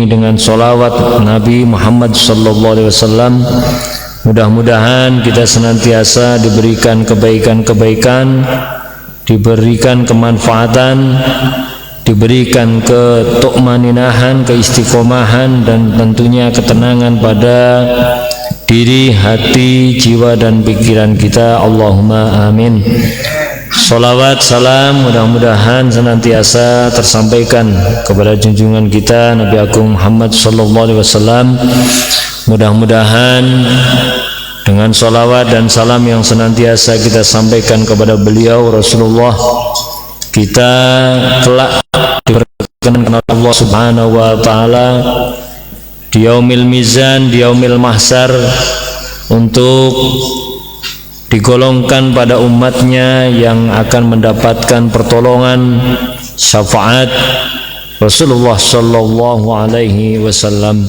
diiringi dengan sholawat Nabi Muhammad SAW. Mudah-mudahan kita senantiasa diberikan kebaikan-kebaikan, diberikan kemanfaatan, diberikan ketukmaninahan, keistiqomahan, dan tentunya ketenangan pada diri, hati, jiwa, dan pikiran kita. Allahumma amin. Salawat salam mudah-mudahan senantiasa tersampaikan kepada junjungan kita Nabi Agung Muhammad SAW. Mudah-mudahan dengan salawat dan salam yang senantiasa kita sampaikan kepada beliau Rasulullah, kita telah diperkenankan oleh Allah Subhanahu wa taala di yaumil mizan, di yaumil mahsyar, untuk digolongkan pada umatnya yang akan mendapatkan pertolongan syafaat Rasulullah sallallahu alaihi wasallam.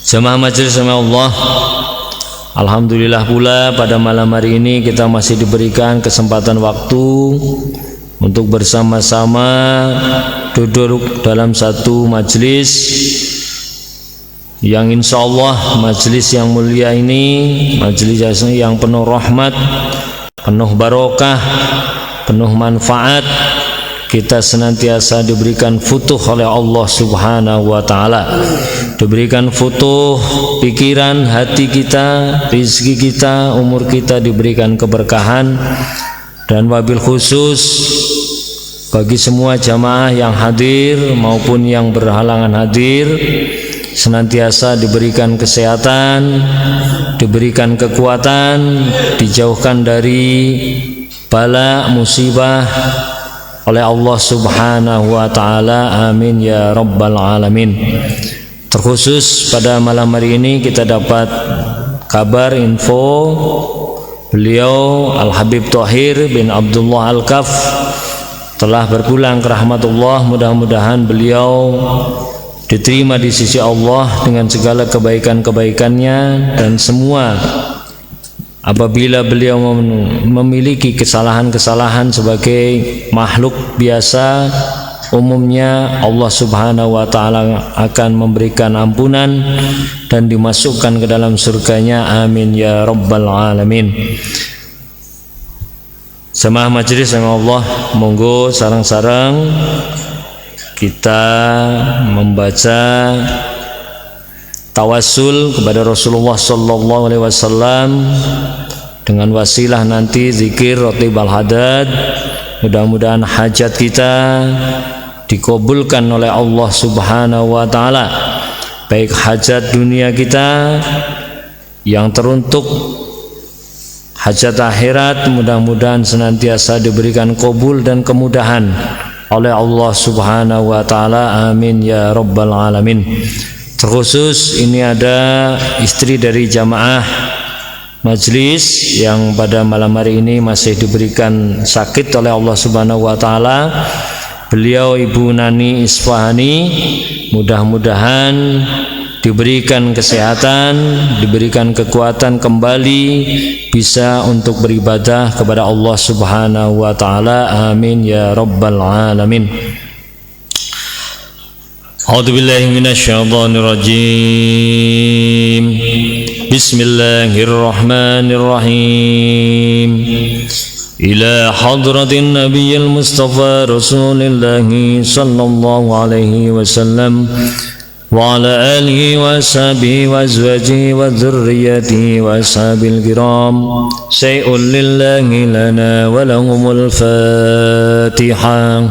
Jemaah majelis Allah, alhamdulillah pula pada malam hari ini kita masih diberikan kesempatan waktu untuk bersama-sama duduk dalam satu majelis yang insya Allah majelis yang mulia ini, majelis yang penuh rahmat, penuh barokah, penuh manfaat. Kita senantiasa diberikan futuh oleh Allah Subhanahu wa taala, diberikan futuh pikiran, hati kita, rezeki kita, umur kita diberikan keberkahan. Dan wabil khusus bagi semua jamaah yang hadir maupun yang berhalangan hadir, senantiasa diberikan kesehatan, diberikan kekuatan, dijauhkan dari bala musibah oleh Allah Subhanahu wa taala. Amin ya rabbal alamin. Terkhusus pada malam hari ini kita dapat kabar info beliau Al-Habib Thohir bin Abdullah Al-Kaf telah berpulang ke rahmatullah. Mudah-mudahan beliau diterima di sisi Allah dengan segala kebaikan-kebaikannya, dan semua apabila beliau memiliki kesalahan-kesalahan sebagai makhluk biasa, umumnya Allah Subhanahu wa taala akan memberikan ampunan dan dimasukkan ke dalam surganya. Amin ya rabbal alamin. Jemaah majelis Allah, monggo sareng-sareng kita membaca tawassul kepada Rasulullah sallallahu alaihi wasallam dengan wasilah nanti zikir Ratibul Hadad. Mudah-mudahan hajat kita dikabulkan oleh Allah Subhanahu wa taala, baik hajat dunia kita yang teruntuk, hajat akhirat mudah-mudahan senantiasa diberikan kabul dan kemudahan oleh Allah Subhanahu wa taala. Amin ya rabbal alamin. Terkhusus ini ada istri dari jamaah majlis yang pada malam hari ini masih diberikan sakit oleh Allah Subhanahu wa taala. Beliau Ibu Nani Isfahani, mudah-mudahan diberikan kesehatan, diberikan kekuatan kembali bisa untuk beribadah kepada Allah Subhanahu wa taala. Amin ya rabbal alamin. A'udzu billahi minasyaitonir rajim. Bismillahirrahmanirrahim. Ila hadratin nabiyil mustafa Rasulillah sallallahu alaihi wasallam wa ala alihi wa sahbihi wa azwajihi wa dzurriyyatihi wa ashabil kiram. Syai'un lillahi lana wa lahumul Fatihah.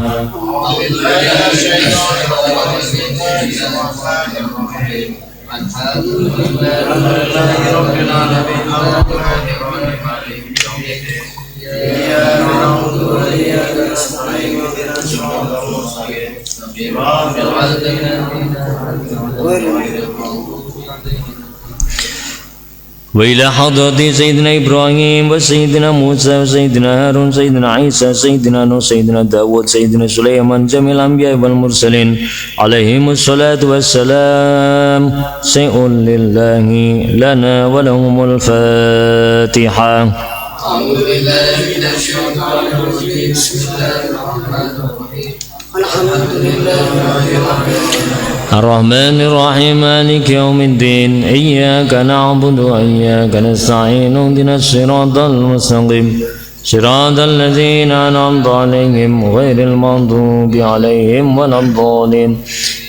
وإلى حضرة سيدنا إبراهيم وسيدنا موسى وسيدنا هارون سيدنا عيسى سيدنا نوح سيدنا داود سيدنا سليمان جميع الأنبياء والمرسلين عليهم الصلاة والسلام. شيء لله لنا ولهم الفاتحة. أعوذ بالله من الشيطان الرجيم. بسم الله الرحمن الرحيم. الحمد لله رب العالمين. الرحمن الرحيم مالك يوم الدين إياك نعبد وإياك نستعين اهدنا الصراط المستقيم صراط الذين أنعمت عليهم غير المغضوب عليهم ولا الضالين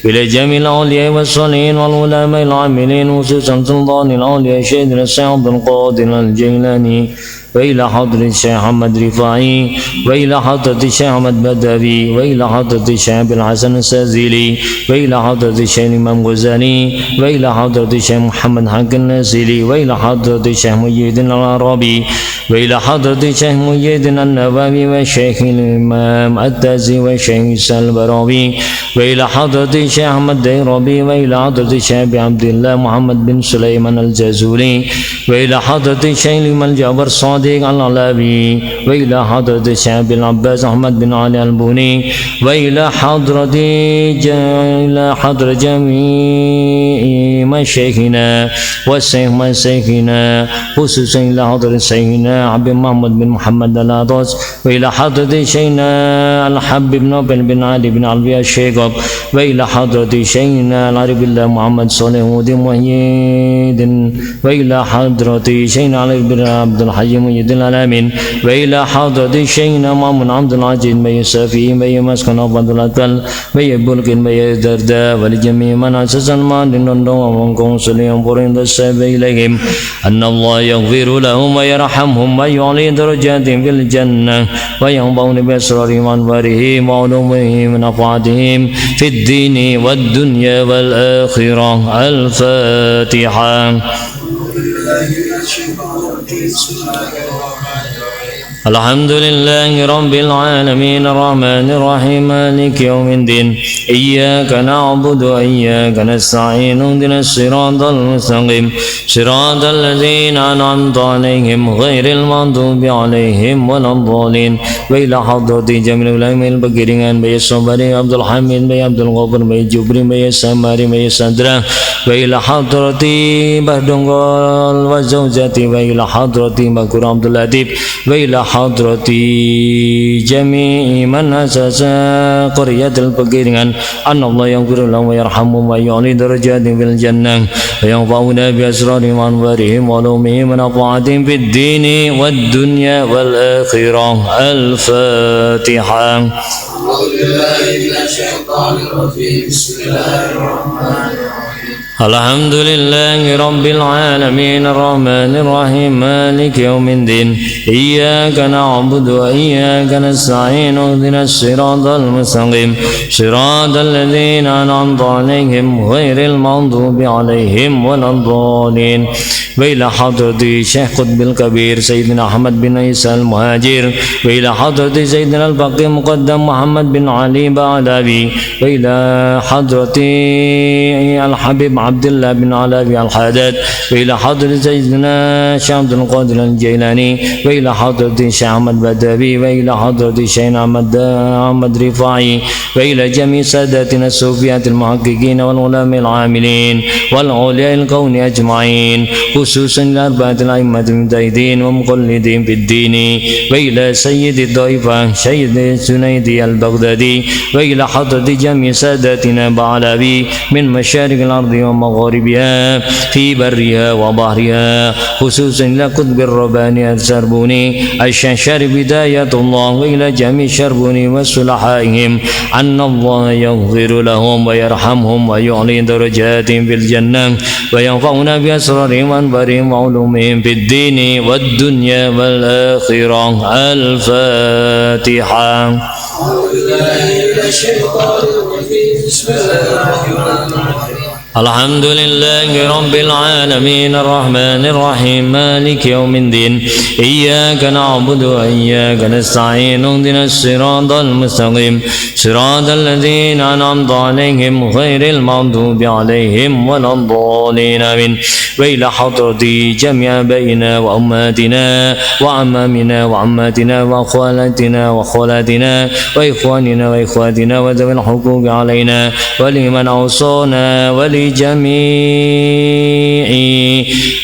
إلى جميع الأولياء والصالحين والعلماء العاملين وخصوصا سلطان الأولياء سيدنا الشيخ عبد القادر الجيلاني وإلى حضرة الشيخ محمد رفاعي وإلى حضرة الشيخ أحمد بدوي وإلى حضرة الشيخ بالحسن السازلي وإلى حضرة الشيخ الإمام غزالي وإلى حضرة الشيخ محمد حق النازلي وإلى حضرة الشيخ مجيد العربي وإلى حضرة الشيخ مجيد النووي والشيخ الإمام التازي والشيخ البراوي وإلى حضرة الشيخ أحمد ديربي وإلى حضرة الشيخ عبد الله محمد بن سليمان الجازولي وإلى حضرة الشيخ الإمام جابر صادق العلوي وإلى حضرة الشيخ بن عباس أحمد بن علي البوني وإلى حضرة جميع مشايخنا والشيخ مشايخنا خصوصا إلى حضرة شيخنا عبد محمد بن محمد العطاس وإلى حضرة شيخنا الحبيب نوبل بن علي بن علوي الشيخ وإلى حضرة شيخنا العرب الله محمد صالح ودين مهيد وإلى حضرة شيخنا علي بن عبد الحي مجيد العالمين وإلى حضرة شيخنا محمد عبد العزيز بن صافي بن مسكن عبد الأكل بن بلق بن درداء ولجميع من أسس المال لندن ومنكم سليم فرند السبب إليهم أن الله يغفر لهم ويرحمهم ويعلي درجاتهم في الجنة وينبغون بأسرارهم وأنوارهم وعلومهم ونفعاتهم في الدين والدنيا والآخرة. الفاتحة. الحمد لله رب العالمين الرحمن الرحيم مالك يوم الدين إياك نعبد وإياك نستعين اهدنا الصراط المستقيم صراط الذين أنعمت عليهم غير المغضوب عليهم ولا الضالين وإلى حضرة جميع العلماء البكرين بي الصبري عبد الحميد بي عبد الغفور بي جبري بي السماري بي السدرة وإلى حضرة بهدنغال وزوجتي وإلى حضرة بكر عبد اللطيف وإلى حضرة جميع من أسس قرية البكرين أن الله يغفر لهم ويرحمهم ويعلي درجاتهم في الجنة وينفعنا بأسرارهم وأنوارهم وعلومهم ونفعاتهم في الدين والدنيا والآخرة. الفاتحة. أعوذ بالله من الشيطان الرجيم. بسم الله الرحمن الرحيم. الحمد لله رب العالمين الرحمن الرحيم مالك يوم الدين إياك نعبد وإياك نستعين اهدنا الصراط المستقيم صراط الذين أنعمت عليهم غير المغضوب عليهم ولا الضالين وإلى حضرة الشيخ قطب الكبير سيدنا أحمد بن عيسى المهاجر وإلى حضرة سيدنا الفقيه مقدم محمد بن علي بعلوي وإلى حضرة الحبيب عبد الله بن علوي الحداد وإلى حضرة سيدنا الشيخ عبد القادر الجيلاني وإلى حضرة الشيخ أحمد بدوي وإلى حضرة الشيخ أحمد رفاعي وإلى جميع ساداتنا الصوفيات المحققين والعلماء العاملين والأولياء الكون أجمعين خصوصا الأربعة الأئمة المجتهدين ومقلدين في الدين وإلى سيد الطائفة سيد الجنيدي البغدادي وإلى حضرة جميع ساداتنا بعلوي من مشارق الأرض ومغاربها في برها وبحرها خصوصا إلى قطب الرباني السربوني الشيخ شريف بداية الله وإلى جميع شربوني وصلحائهم أن الله يغفر لهم ويرحمهم ويعلي درجاتهم في الجنة وينفعنا بأسرارهم وأنوارهم وعلومهم في الدين والدنيا والآخرة. الفاتحة. أعوذ بالله من الشيطان الرجيم. بسم الله الرحمن الرحيم. الحمد لله رب العالمين الرحمن الرحيم مالك يوم الدين إياك نعبد وإياك نستعين اهدنا الصراط المستقيم صراط الذين أنعمت عليهم غير المغضوب عليهم ولا الضالين آمين وإلى حضرة جميع آبائنا وأمهاتنا وعمامنا وعماتنا وأخوالاتنا وأخوالاتنا وإخواننا وإخواتنا وذوي الحقوق علينا ولمن أوصانا ولي ولجميع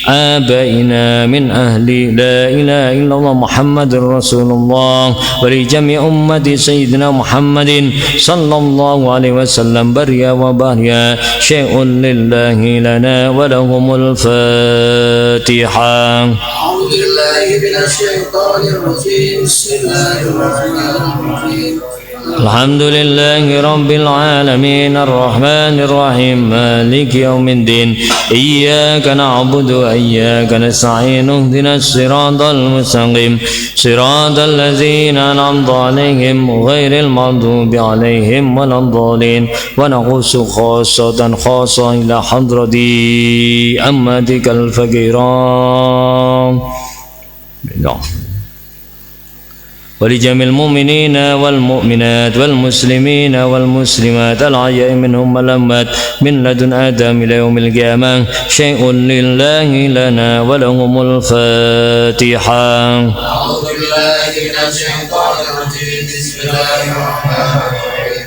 آبائنا من أهل لا إله إلا الله محمد رسول الله ولجميع أمة سيدنا محمد صلى الله عليه وسلم بريا وبريا شيء لله لنا ولهم الفاتحة. أعوذ بالله من الشيطان الرجيم. بسم الله الرحمن الرحيم. الحمد لله رب العالمين الرحمن الرحيم مالك يوم الدين إياك نعبد وإياك نستعين اهدنا الصراط المستقيم صراط الذين أنعمت عليهم غير المغضوب عليهم ولا الضالين ونخص خاصة إلى حضرة أمتك الفقيران ولجميع المؤمنين والمؤمنات والمسلمين والمسلمات الأحياء منهم والأموات من لدن آدم إلى يوم القيامة شيء لله لنا ولهم الفاتحة. أعوذ بالله من الشيطان الرجيم. بسم الله الرحمن الرحيم.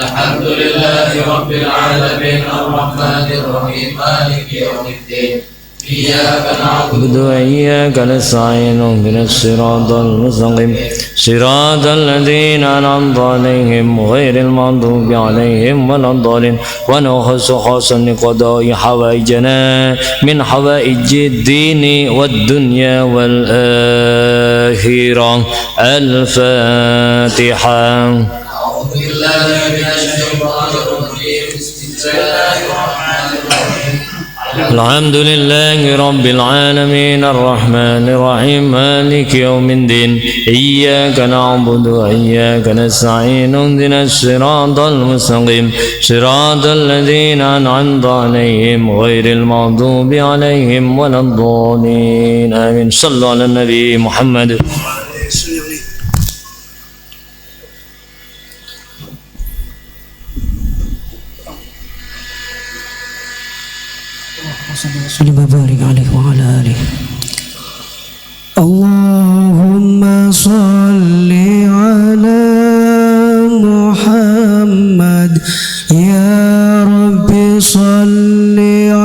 الحمد لله رب العالمين الرحمن الرحيم مالك يوم الدين إياك نعبد وإياك نستعين اهدنا الصراط المستقيم صراط الذين أنعمت عليهم غير المغضوب عليهم ولا الضالين ونخص خاصا لقضاء حوائجنا من حوائج الدين والدنيا والآخرة. الفاتحة. أعوذ بالله من الشيطان الرجيم. بسم الله الرحمن الرحيم. الحمد لله رب العالمين الرحمن الرحيم مالك يوم الدين إياك نعبد وإياك نستعين اهدنا الصراط المستقيم صراط الذين أنعمت عليهم غير المغضوب عليهم ولا الضالين آمين. صلوا على النبي محمد. وسلم وبارك عليه وعلى آله. اللهم صل على محمد يا رب صل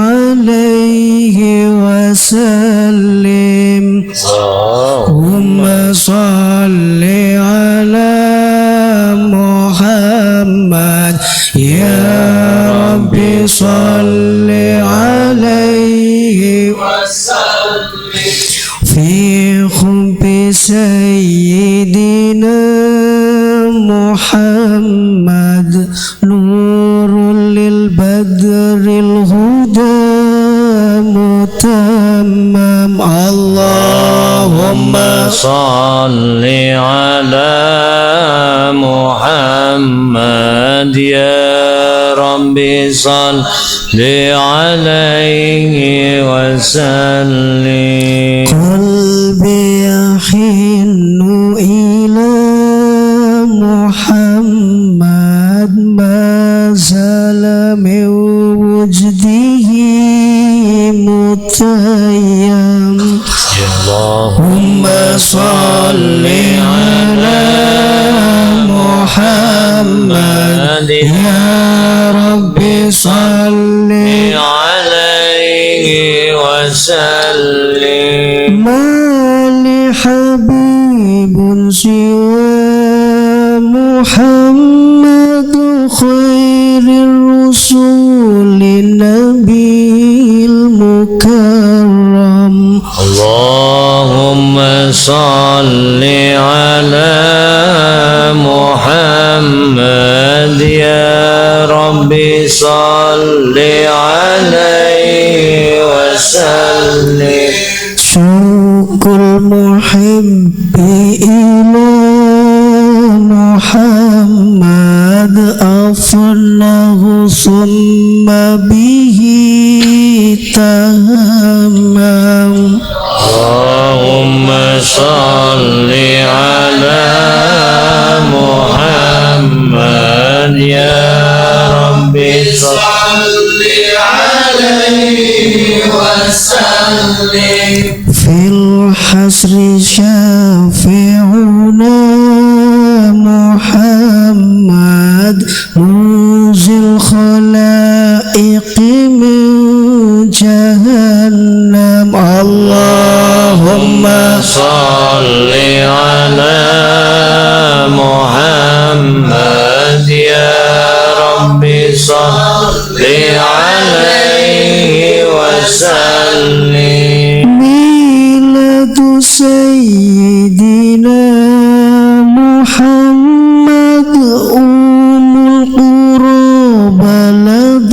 عليه وسلم. اللهم صل على محمد يا رب صل عليه وسلم في حب سيدنا محمد نور للبدر الهدى متمم. اللهم صل على محمد يا رب صل عليه وسلم. قلبي يحن إلى محمد ما زال من وجده متيم. اللهم صل على محمد يا رب صل عليه وسلم. ما لحبيب سوى محمد خير الرسول النبي المكرم. اللهم صل على محمد يا رب صل عليه وسلم. شوق المحب إلى محمد أفنه ثم به تهمم. اللهم صل على محمد يا رب صل عليه وسلم. في الحسر شافعنا محمد موزي الخلائق وسلم ميلاد سيدنا محمد القرى بلد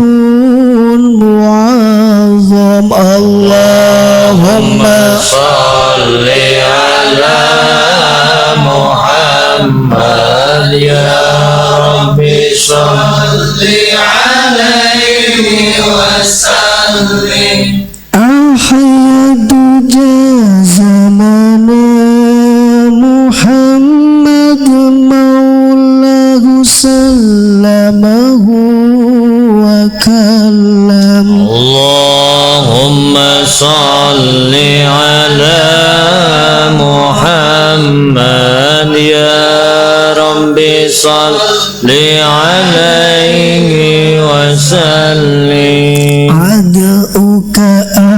معظم اللهم صل على محمد يا ربي صل عليه وسلم أحيد زمنا محمد مولاه سلمه وكلم اللهم صل على محمد يا ربي صل عليه وسلم عدؤك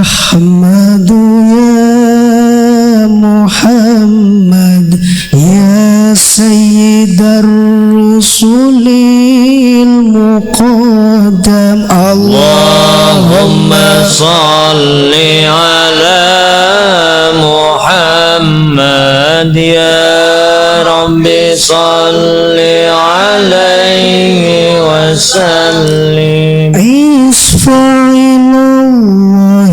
أحمد يا محمد يا سيد الرسل المقدم اللهم صل على محمد يا ربي صل عليه وسلم اشفع إلى الله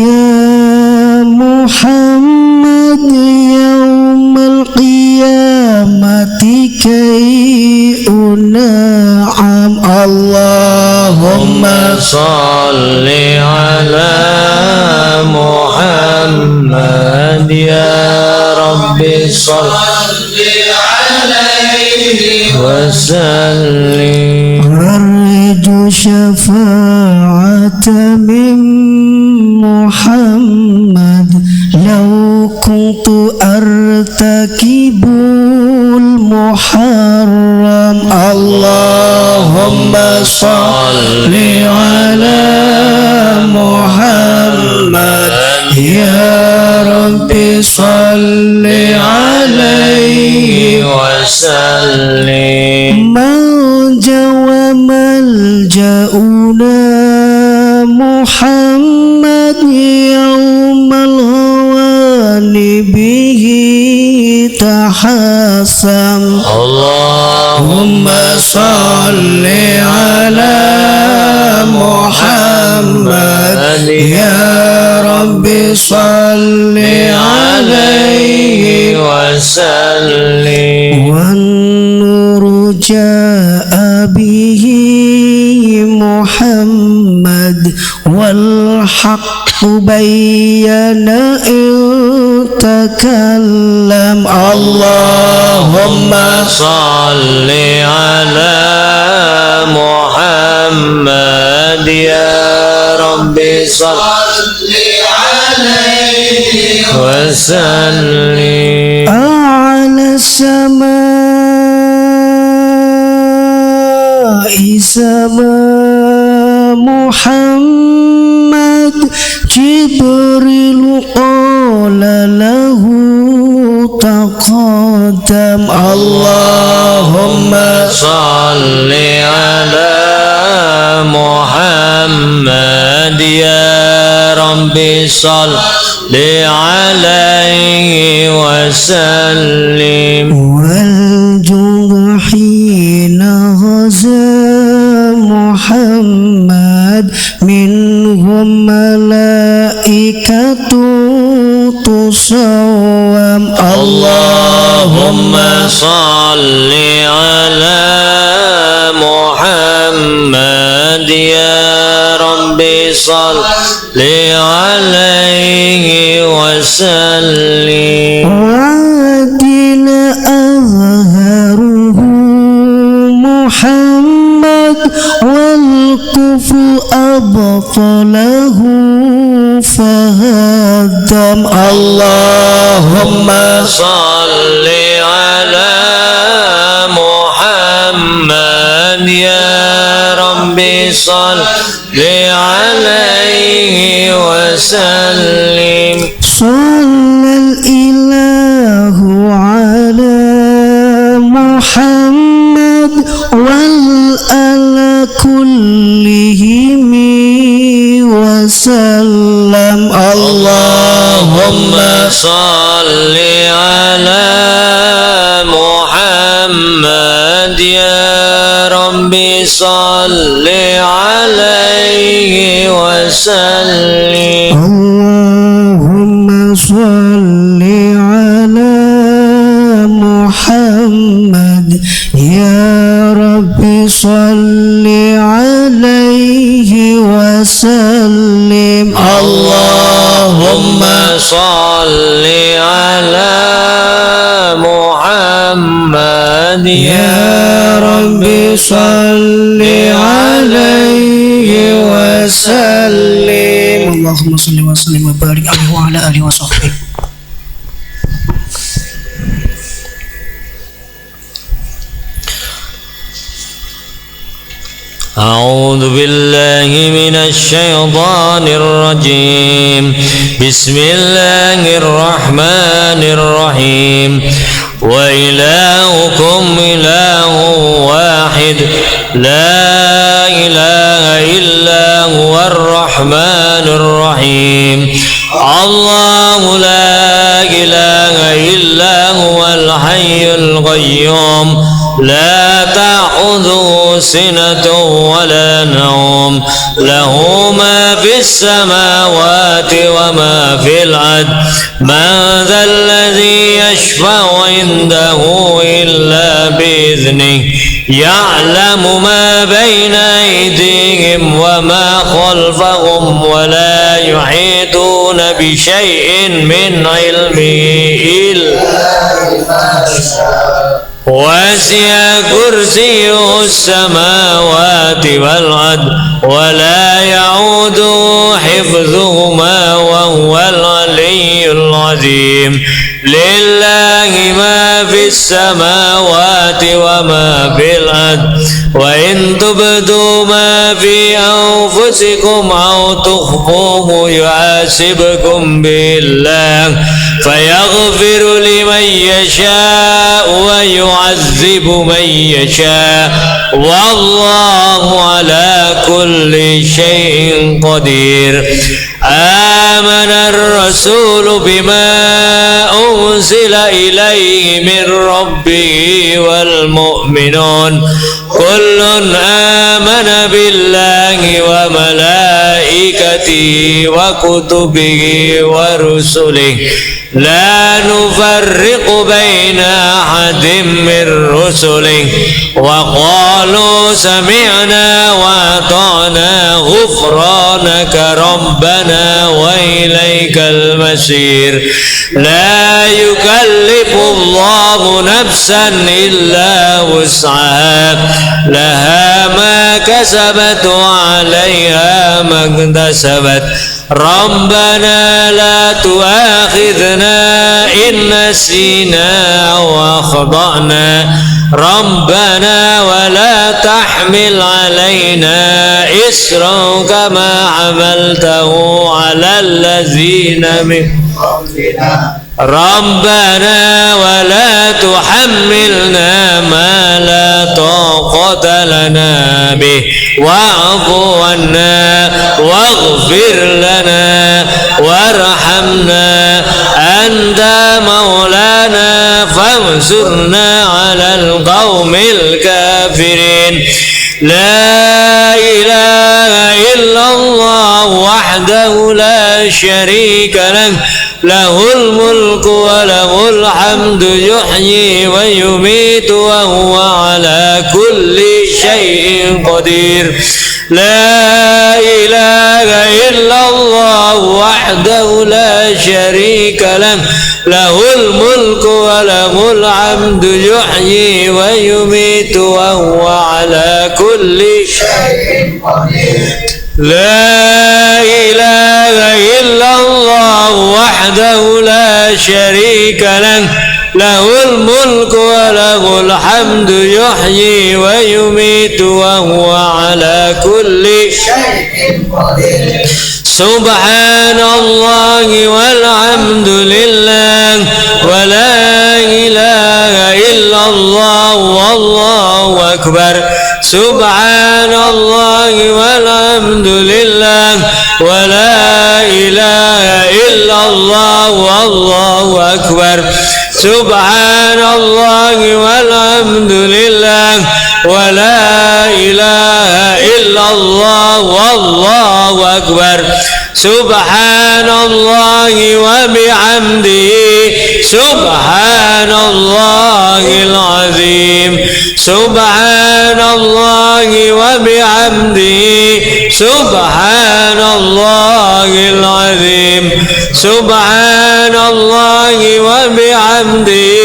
يا محمد يوم القيامة كي أنعم اللهم صل على محمد يا ربي صل عليه وسلم أرجو شفاعة من محمد لو كنت أرتكب المحرم اللهم صل على محمد يا ربي صل عليه وسلم ملجأ وملجأنا محمد يوم الهوان به تحسن اللهم صل على محمد يا ربي صل عليه وسلم والنور جاء به محمد والحق بين إن تكلم اللهم صل على محمد يا ربي صل عليه وسلم أعلى السماء سماء محمد جبريل قال له تقدم اللهم صل على محمد يا ربي صل عليه وسلم والجند حين غزا محمد منهم ملائكة تصوم اللهم صل على محمد يا ربي صل عليه وسلم وعدل أظهره محمد والكفر أبطله فهدم اللهم صل على محمد يا ربي صل عليه وسلم صلى الإله على محمد والآل كلهم وسلم صل على محمد يا ربي صل عليه وسلم اللهم صل على محمد يا ربي صل عليه وسلم اللهم صل على محمد يا ربي صل عليه وسلم اللهم صل وسلم وبارك عليه وعلى آله وصحبه. أعوذ بالله من الشيطان الرجيم بسم الله الرحمن الرحيم وإلهكم إله واحد لا إله إلا هو الرحمن الرحيم الله لا إله إلا هو الحي القيوم لا تأخذه سنة ولا نوم له ما في السماوات وما في الأرض من ذا الذي يشفع عنده إلا بإذنه يعلم ما بين أيديهم وما خلفهم ولا يحيطون بشيء من علمه إلا وسع كرسيه السماوات والأرض ولا يعود حفظهما وهو العلي العظيم لله ما في السماوات وما في الأرض وإن تبدوا ما في أنفسكم أو تخفوه يحاسبكم به الله فيغفر لمن يشاء ويعذب من يشاء والله على كل شيء قدير آمن الرسول بما أنزل إليه من ربه والمؤمنون كل آمن بالله وملائكته وكتبه ورسله لا نفرق بين أحد من رسله وقالوا سمعنا وأطعنا غفرانك ربنا وإليك المصير لا يكلف الله نفسا إلا وسعها لها ما كسبت وعليها ما اكتسبت ربنا لا تؤاخذنا إن نسينا أو أخطأنا ربنا ولا تحمل علينا إصرا كما حملته على الذين من ربنا ولا تحملنا ما لا طاقة لنا به واعف عنا واغفر لنا وارحمنا أنت مولانا فانصرنا على القوم الكافرين لا إله إلا الله وحده لا شريك له له الملك وله الحمد يحيي ويميت وهو على كل شيء قدير لا إله إلا الله وحده لا شريك له له الملك وله الحمد يحيي ويميت وهو على كل شيء قدير لا إله إلا الله وحده لا شريك له له الملك وله الحمد يحيي ويميت وهو على كل شيء قدير سبحان الله والحمد لله ولا إله إلا الله والله أكبر سبحان الله والحمد لله ولا إله إلا الله والله أكبر سبحان الله والحمد لله ولا إله إلا الله والله أكبر سبحان الله وبحمده سبحان الله العظيم سبحان الله وبحمده سبحان الله العظيم سبحان الله وبحمده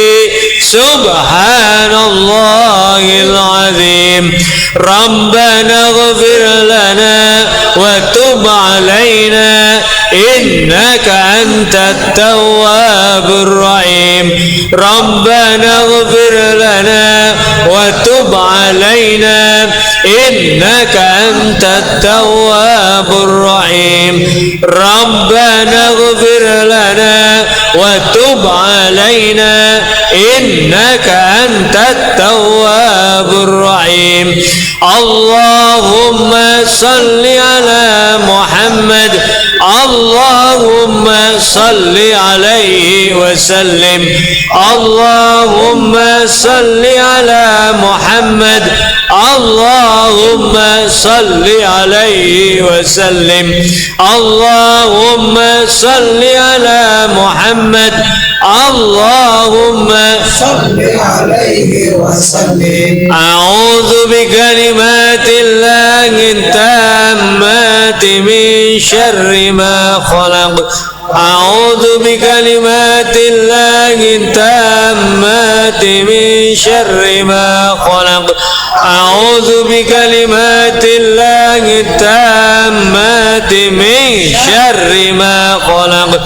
سبحان الله العظيم ربنا اغفر لنا وتب علينا إنك أنت التواب الرحيم ربنا اغفر لنا وتب علينا إنك أنت التواب الرحيم ربنا اغفر لنا وتب علينا إنك أنت التواب الرحيم اللهم صل على محمد اللهم صل عليه وسلم اللهم صل على محمد اللهم صل عليه وسلم اللهم صل على محمد اللهم صل عليه وسلم أعوذ بكلمات الله التامات من شر ما خلق أعوذ بكلمات الله التامات من شر ما خلق أعوذ بكلمات الله التامات من شر ما خلق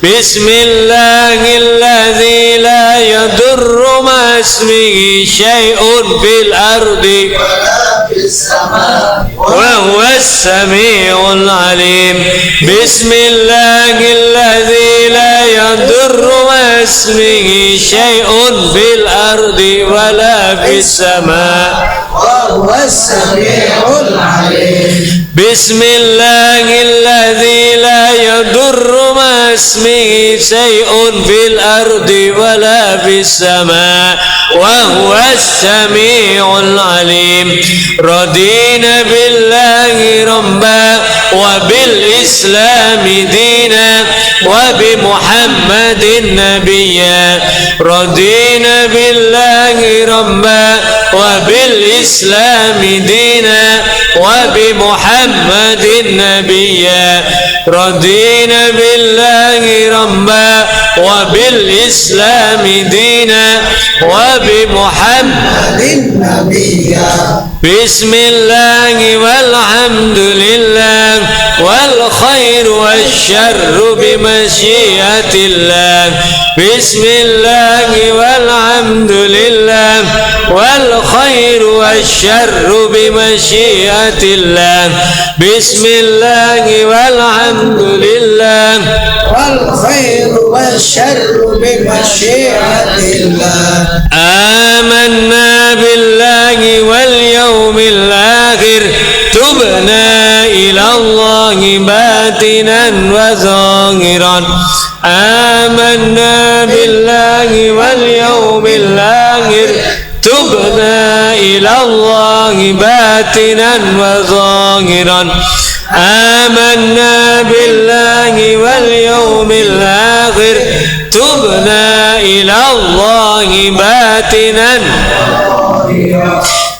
بسم الله الذي لا يضر مع اسمه شيء في الأرض ولا في السماء وهو السميع العليم بسم الله الذي لا يضر مع اسمه شيء في الأرض ولا في السماء وهو السميع العليم بسم الله الذي لا يضر مع اسمه شيء في الأرض ولا في السماء وهو السميع العليم رضينا بالله ربا وبالإسلام دينا وبمحمد نبيا رضينا بالله ربا وبالإسلام دينا وبمحمد نبيا رضينا بالله ربا وبالإسلام دينا وبمحمد نبيا بسم الله والحمد لله والخير والشر بمشيئة الله بسم الله والحمد لله والخير والشر بمشيئة الله بسم الله والحمد لله والخير والشر بمشيئة الله آمنا بالله واليوم الآخر تبنا إلى الله باطنا وظاهرا آمنا بالله واليوم الآخر تبنا إلى الله باطنا وظاهرا آمنا بالله واليوم الآخر تبنا إلى الله باطنا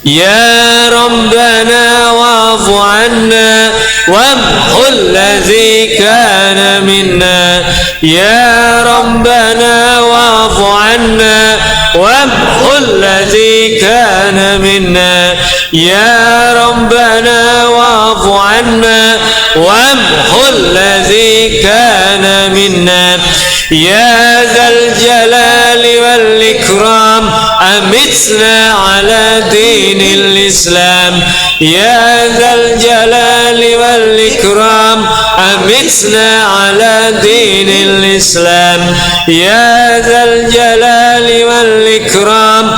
يا ربنا واعف عنا وامحو الذي كان منا يا ربنا واعف عنا وامحو الذي كان منا يا ربنا واعف عنا وامحو الذي كان منا يا ذا الجلال والإكرام أمتنا على دين الإسلام يا ذا الجلال والإكرام أمتنا على دين الإسلام يا ذا الجلال والإكرام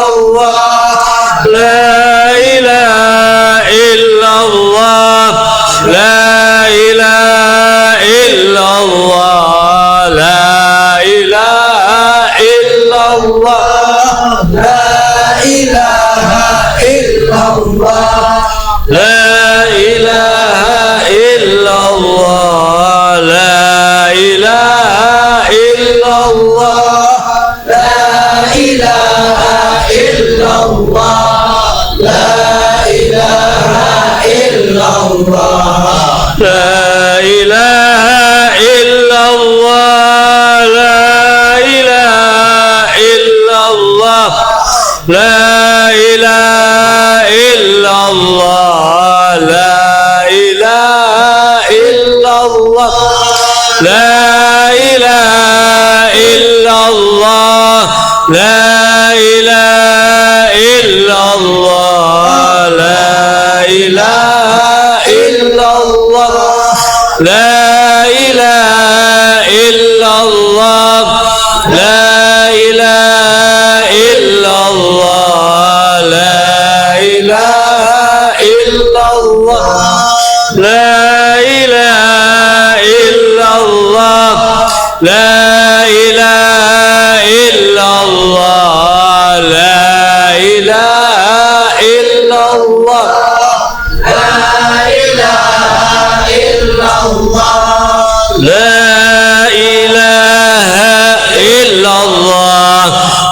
الله لا إله إلا الله لا إله إلا الله لا إله إلا الله لا إله إلا الله لا إله إلا الله لا إله إلا الله لا إله إلا الله لا إله إلا الله لا إله إلا الله لا إله إلا الله لا إله إلا الله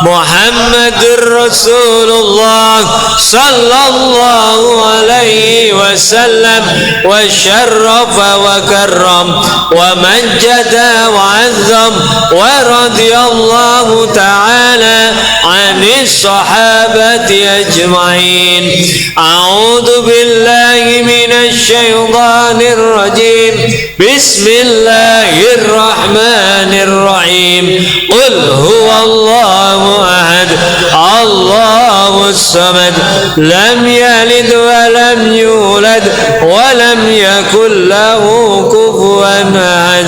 محمد رسول الله صلى الله عليه وسلم وشرف وكرم ومجد وعظم ورضي الله تعالى عن الصحابة أجمعين. أعوذ بالله من الشيطان الرجيم. بسم الله الرحمن الرحيم. قل هو الله أحد الله الصمد لم يلد ولم يولد ولم يكن له كفوا أحد.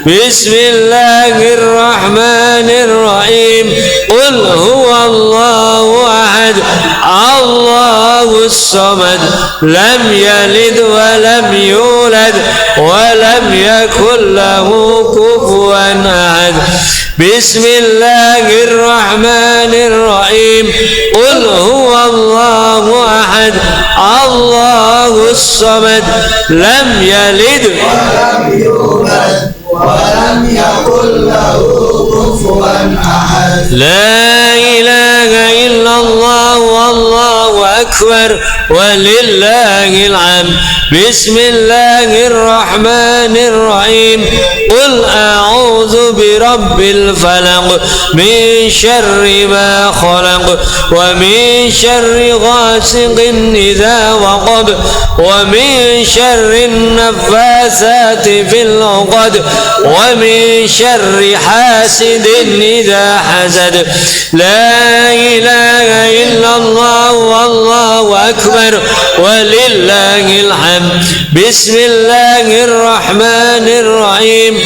بسم الله الرحمن الرحيم. قل هو الله أحد الله الصمد لم يلد ولم يولد ولم يكن له كفوا أحد. بسم الله الرحمن الرحيم. قل هو الله أحد الله الصمد لم يلد ولم يولد ولم يكن له كفوا أحد. لا إله إلا الله والله أكبر ولله الحمد. بسم الله الرحمن الرحيم. قل أعوذ برب الفلق من شر ما خلق ومن شر غاسق إذا وقب ومن شر النفاثات في العقد ومن شر حاسد إذا حسد. لا إله إلا الله والله أكبر ولله الحمد. بسم الله الرحمن الرحيم.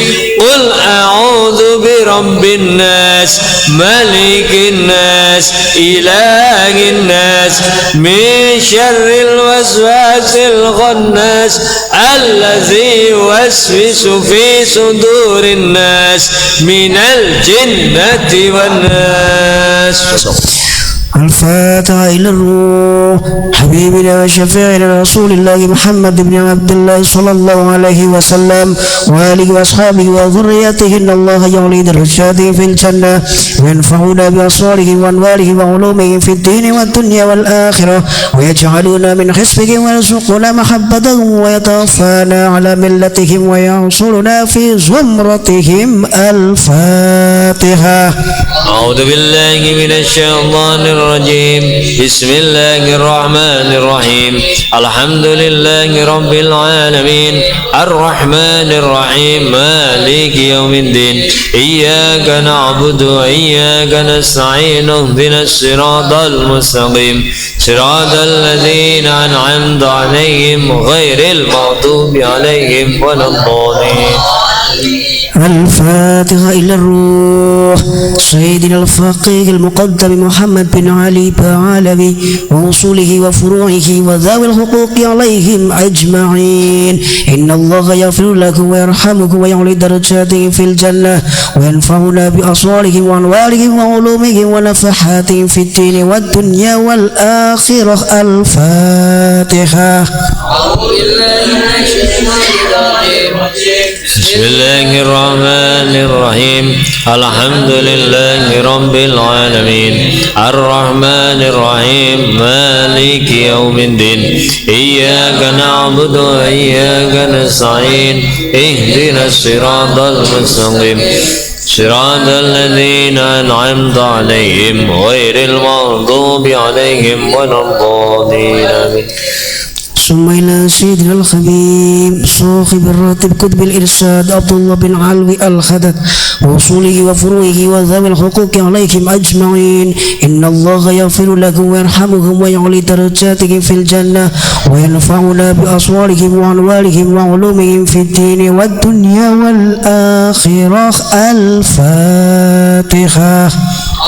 قل أعوذ برب الناس ملك الناس إله الناس من شر الوسواس الخناس الذي يوسوس في صدور الناس من الجنة والناس. الفاتحة إلى الروح حبيبنا وشفيعنا رسول الله محمد بن عبد الله صلى الله عليه وسلم وآله وأصحابه وذريته. إن الله يعلي درجاته في الجنة وينفعنا بأسراره وأنواره وعلومه في الدين والدنيا والآخرة ويجعلنا من حزبه ويرزقنا محبتهم ويتوفانا على ملتهم وينصرنا في زمرتهم. الفاتحة. أعوذ بالله من الشيطان الرجيم. بسم الله الرحمن الرحيم. الحمد لله رب العالمين الرحمن الرحيم مالك يوم الدين. إياك نعبد وإياك نستعين اهدنا الصراط المستقيم صراط الذين أنعمت عليهم غير المغضوب عليهم ولا الضالين. الفاتحة إلى الروح سيدنا الفقيه المقدم محمد بن علي بعلوي وأصوله وفروعه وذوي الحقوق عليهم أجمعين. إن الله يغفر لكم ويرحمكم ويعلي درجاتهم في الجنة وينفعنا بأسرارهم وأنوارهم وعلومهم ونفحاتهم في الدين والدنيا والآخرة. الفاتحة. بسم الله الرحمن الرحيم. الحمد لله رب العالمين الرحمن الرحيم مالك يوم الدين. إياك نعبد وإياك نستعين اهدنا الصراط المستقيم صراط الذين أنعمت عليهم غير المغضوب عليهم ولا الضالين. ثم إلى سيدنا الخبيب صاحب الراتب كتب الإرشاد عبد الله بن علوي الخدد وأصوله وفروعه وذوي الحقوق عليهم أجمعين. إن الله يغفر لكم ويرحمهم ويعلي درجاتهم في الجنة وينفعنا بأصوالهم وأنوارهم وعلومهم في الدين والدنيا والآخرة. الفاتحة.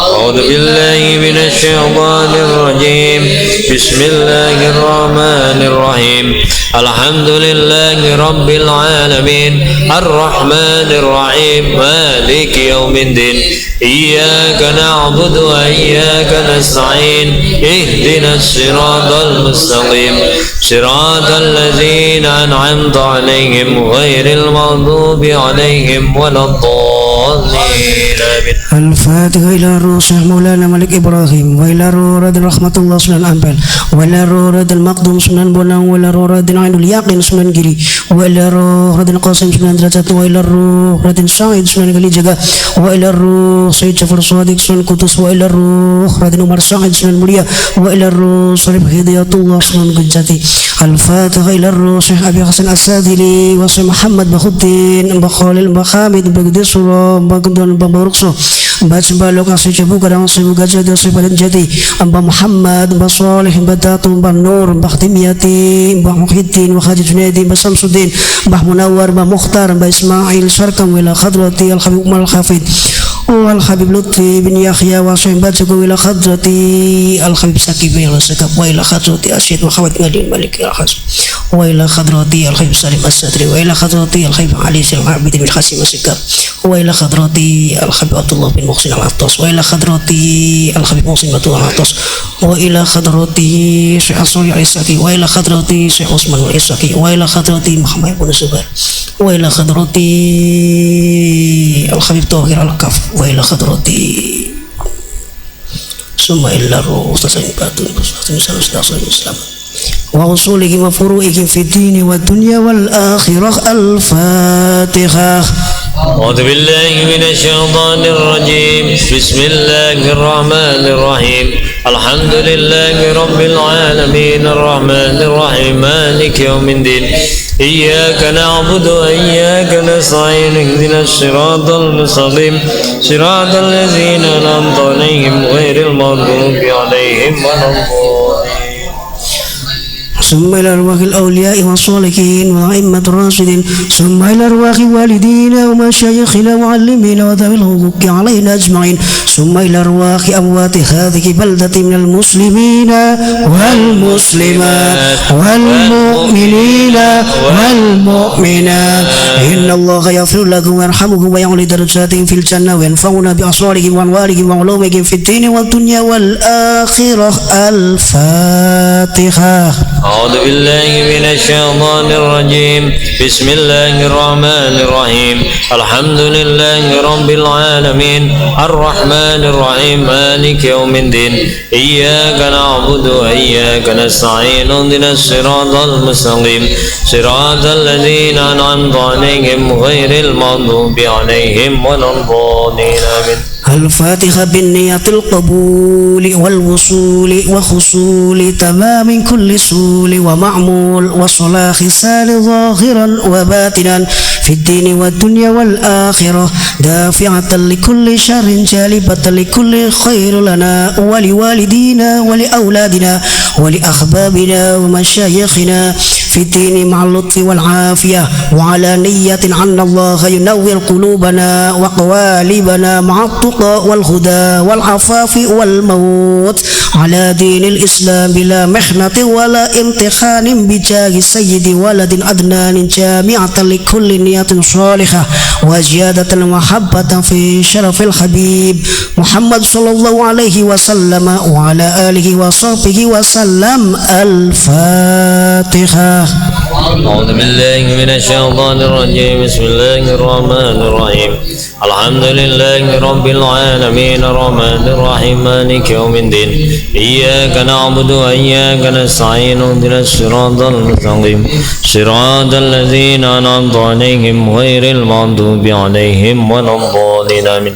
أعوذ بالله من الشيطان الرجيم. بسم الله الرحمن الرحيم. الحمد لله رب العالمين الرحمن الرحيم مالك يوم الدين إياك نعبد وإياك نستعين اهدنا الصراط المستقيم صراط الذين أنعمت عليهم غير المغضوب عليهم ولا الضالين. الفاتحة. إلى روح مولانا ملك إبراهيم وإلى رورد رحمة الله سنن أمبل وإلى رورد المقدوم سنن بنان وإلى رورد عين اليقين سنن جري وإلى رورد القاسم سنن درجات وإلى رورد سعيد سنن جلي جگا وإلى روح سيد جعفر صادق سنن قدس وإلى رورد عمر سعيد سنن مريا وإلى روح صريف هداية الله سنن جنجاتي. الفاتحة. إلى الروح أبي حسن السادلي وصي محمد بخدين بخالل بخامد بقدس بقدون بمرقصو baca balok asy cebu kadang sebu gajah dan sebu jadi Amba Muhammad Amba Salih Amba Datu Amba Nur Amba Khtimiyati Amba Muhyiddin Amba Haji Junaidi Amba Samsuddin Amba Munawwar Amba Mukhtar Amba Ismail Sarkam wila khadrati Al-Habib Umar Al-Khafid Al-Habib Lutfi bin Yahya wa sahibatsiku wila khadrati Al-Habib Sakib wila Sakab wa ila khadrati Asyid wa Khawat Ngadin Malik Al-Khas wa ila khadrati Al-Habib Salim As-Sadri wa ila khadrati Al-Habib Ali Syekh Abid bin Hasim As-Sikab wa ila khadrati Al-Habib Abdullah bin Muhsin Al-Attas wa ila khadrati Al-Habib Muhsin Batul Al-Attas wa ila khadrati Syekh Asri Al-Isaki wa ila khadrati Syekh Osman Al-Isaki wa ila khadrati Muhammad bin Zubair wa ila khadrati Al-Habib Tauhir Al-Kaf wa ila khadrati summa illa ruh tasayin batun bismillahirrahmanirrahim sallallahu Islam wa usulihi wa furu'ihi fi dini wa dunya wal akhirah. Al-Fatihah. أعوذ بالله من الشيطان الرجيم. بسم الله الرحمن الرحيم. الحمد لله رب العالمين الرحمن الرحيم مالك يوم الدين إياك نعبد وإياك نستعين اهدنا الصراط المستقيم صراط الذين أنعمت عليهم غير المغضوب عليهم ولا الضالين. ثم إلى أرواح الأولياء والصالحين وأئمة الراشدين ثم إلى أرواح والدينا ومشايخنا ومعلمينا وذوي الحقوق علينا أجمعين ثم إلى أرواح أموات هذه البلدة من المسلمين والمسلمات والمؤمنين والمؤمنات. إن الله يغفر لكم ويرحمكم ويعلي درجاتهم في الجنة وينفعنا بأسرارهم وأنوارهم وعلومهم في الدين والدنيا والآخرة. الفاتحة. أعوذ بالله من الشيطان الرجيم. بسم الله الرحمن الرحيم. الحمد لله رب العالمين الرحمن الرحيم مالك يوم الدين إياك نعبد وإياك نستعين اهدنا الصراط المستقيم صراط الذين أنعمت عليهم غير المغضوب عليهم ولا الضالين. آمين. الفاتحة. بالنية القبول والوصول وحصول تمام كل سول ومعمول وصلاح سال ظاهرا وباطنا في الدين والدنيا والآخرة دافعة لكل شر جالبة لكل خير لنا ولوالدينا ولأولادنا ولأحبابنا ومشايخنا في الدين مع اللطف والعافية وعلى نية أن الله ينور قلوبنا وقوالبنا مع التقى والهدى والعفاف والموت على دين الإسلام بلا محنة ولا امتحان بجاه سيد ولد عدنان جامعة لكل نية صالحة وزيادة محبة في شرف الحبيب محمد صلى الله عليه وسلم وعلى آله وصحبه وسلم. الفاتحة. أعوذ بالله من الشيطان الرجيم. بسم الله الرحمن الرحيم. الحمد لله رب العالمين الرحمن الرحيم مالك يوم الدين إياك نعبد وإياك نستعين اهدنا الصراط المستقيم صراط الذين أنعمت عليهم غير المغضوب عليهم ولا الضالين. آمين.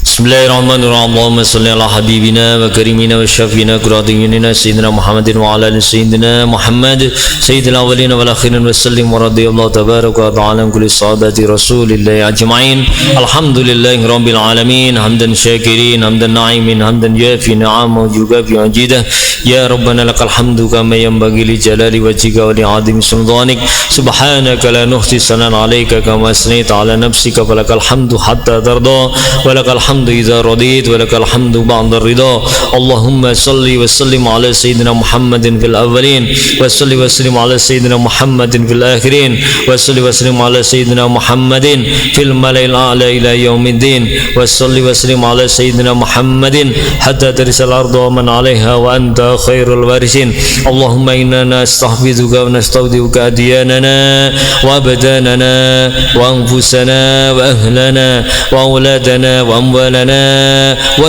بسم Bismillahirrahmanirrahim. Allahumma salli ala habibina wa karimina wa syafina quratinina sayyidina Muhammadin wa ala ali sayyidina Muhammad sayyidil awwalina wal akhirin wa sallim wa radiyallahu tabaraka wa ta'ala kulli sahabati rasulillahi ajma'in. Alhamdulillahi rabbil alamin hamdan syakirin hamdan na'imin hamdan yafi ni'amahu juga fi ajidah. Ya Rabbana lakal hamdu kama yanbaghi li jalali wajhika wa li 'azimi sultanik. Subhanaka la nuhsi sanan 'alaika kama asnaita 'ala nafsika falakal hamdu hatta tarda wa lakal hamdu idza radit wa lakal hamdu ba'da ridha. Allahumma salli wa sallim 'ala sayyidina Muhammadin fil awwalin wa salli wa sallim 'ala sayyidina Muhammadin fil akhirin wa salli wa sallim 'ala sayyidina Muhammadin fil malail a'la ila yaumiddin wa salli wa sallim 'ala sayyidina Muhammadin hatta tarisal ardu wa man 'alaiha wa anta khairul warisin. Allahumma inna nastahfizuka wa nastaudiuka adyanana wa abdanana wa anfusana wa ahlana wa auladana wa amwalana wa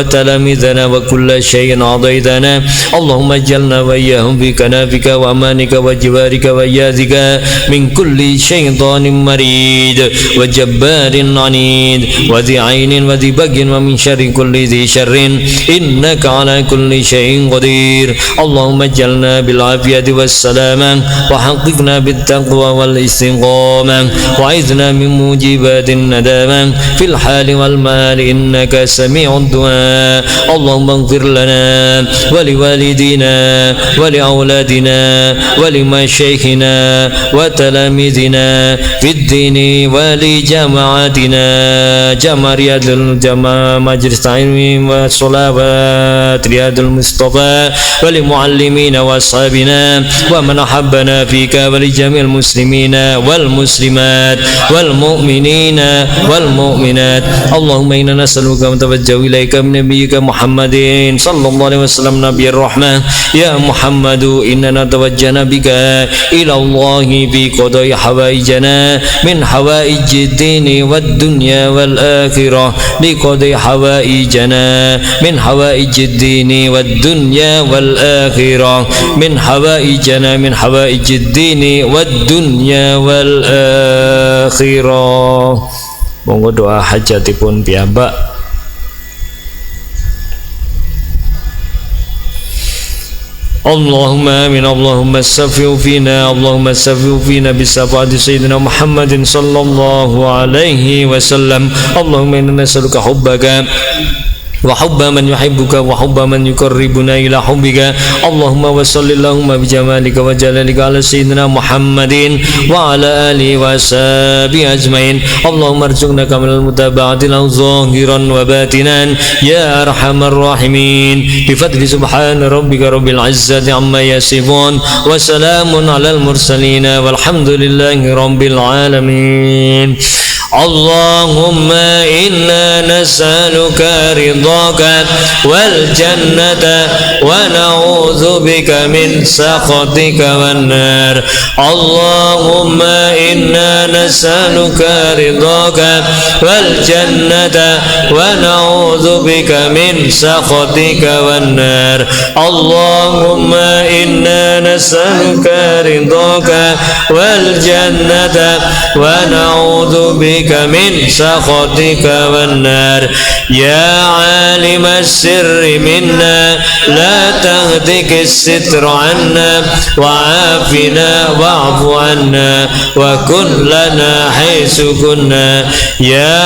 talamidana wa kulla shay'in adaitana. Allahumma jalna wa iyyahum fi kanafika wa amanika wa jiwarika wa iyadika min kulli shaytanin marid wa jabbarin anid wa dhi ainin wa dhi bagin wa min syarri kulli dhi syarrin innaka ala kulli shay'in qadir. Allahumma jalna bil afiyati was salama wa haqiqna bit taqwa wal istiqamah wa aizna min mujibatin nadama fil hali wal mali innaka sami'ud du'a. Allahumma ighfir lana wa li walidina wa li auladina wa li masyayikhina wa talamidina fid dini wa li jama'atina jama'riyatul jama' majlis ta'lim wa salawat riyadul mustafa wa li muallimina wa ashabina wa man ahabbana fika wa li jami'il muslimina wal muslimat wal mu'minina wal mu'minat. Allahumma inna nas'aluka wa tawajjahu ilaika min nabiyyika Muhammadin sallallahu alaihi wasallam nabiyyir rahmah. Ya Muhammadu inna natawajjahna bika ila Allahi fi qada'i hawaijana min hawaijid dini wad dunya wal akhirah li qada'i hawaijana min hawaijid dini wad dunya wal akhirah min hawaijana min hawaijid dini wad dunya wal akhirah. Monggo doa hajatipun piyambak. Allahumma amin. Allahumma safi'u fina Allahumma safi'u fina bisafati sayyidina Muhammadin sallallahu alaihi wasallam. Allahumma inna nas'aluka hubbaka wa hubba man yuhibbuka wa hubba man yuqarribuna ila hubbika. Allahumma wa sallillahumma bi jamalika wa jalalika ala sayyidina Muhammadin wa ala alihi wa sahbihi ajmain. Allahumma arzuqna kamal mutaba'ati lahu zahiran wa batinan ya arhamar rahimin. Bi fadli subhana rabbika rabbil izzati amma yasifun wa salamun alal mursalin walhamdulillahi rabbil alamin. Allahumma inna nas'aluka ridhaka wal jannata wa na'udzu bika min sakhatika wan nar. Allahumma inna nas'aluka ridhaka wal jannata wa na'udzu bika min sakhatika wan nar. Allahumma inna nas'aluka ridhaka wal jannata wa na'udzu bika min sakhatika wan nar. Ya alim as-sirri minna la tahdiki as-sitra anna wa afina wa'fu anna wa kun lana haythu kunna. Ya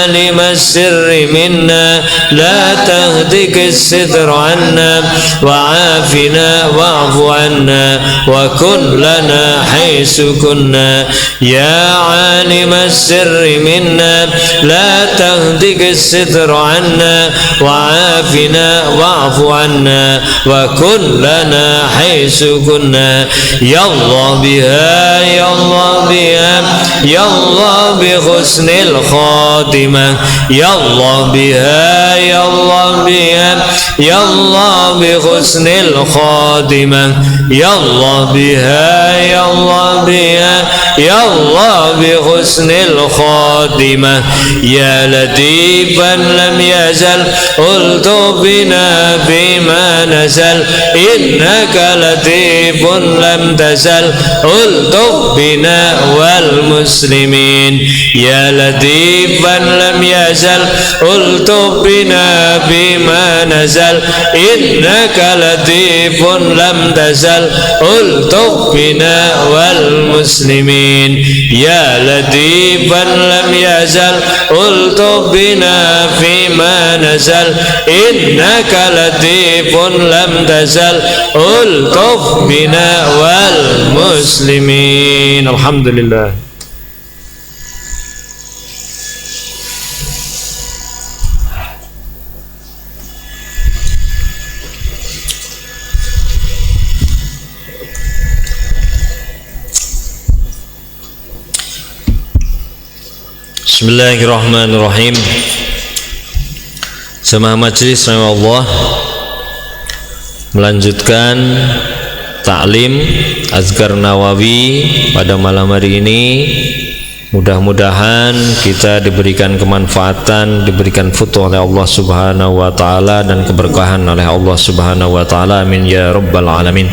alim as-sirri minna la tahdiki as-sitra anna wa afina wa'fu anna wa kun lana haythu kunna. Ya alim as-sirri منا لا تهدك الستر عنا وعافنا واعف عنا وكن لنا حيث كنا. يا الله بها يا الله بها يا الله بحسن الخاتمة. يا الله بها يا الله بها يا الله بحسن الخاتمة. يا الله بها يا الله بها ya Allah bi husnil khatimah ya latifan lam yazal ultu bina bima nazal innaka latifun lam tazal ultu bina wal muslimin ya latifan lam yazal ultu bina bima nazal innaka latifun lam tazal ultu bina wal muslimin ya latifan lam yazal ultu bina bima nazal innaka latifun lam tazal ultu bina wal muslimin. Alhamdulillah. Bismillahirrahmanirrahim. Jemaah majelis rahimahullah, melanjutkan taklim Azkar Nawawi pada malam hari ini. Mudah-mudahan kita diberikan kemanfaatan, diberikan futuh oleh Allah Subhanahu wa taala dan keberkahan oleh Allah Subhanahu wa taala. Amin ya rabbal alamin.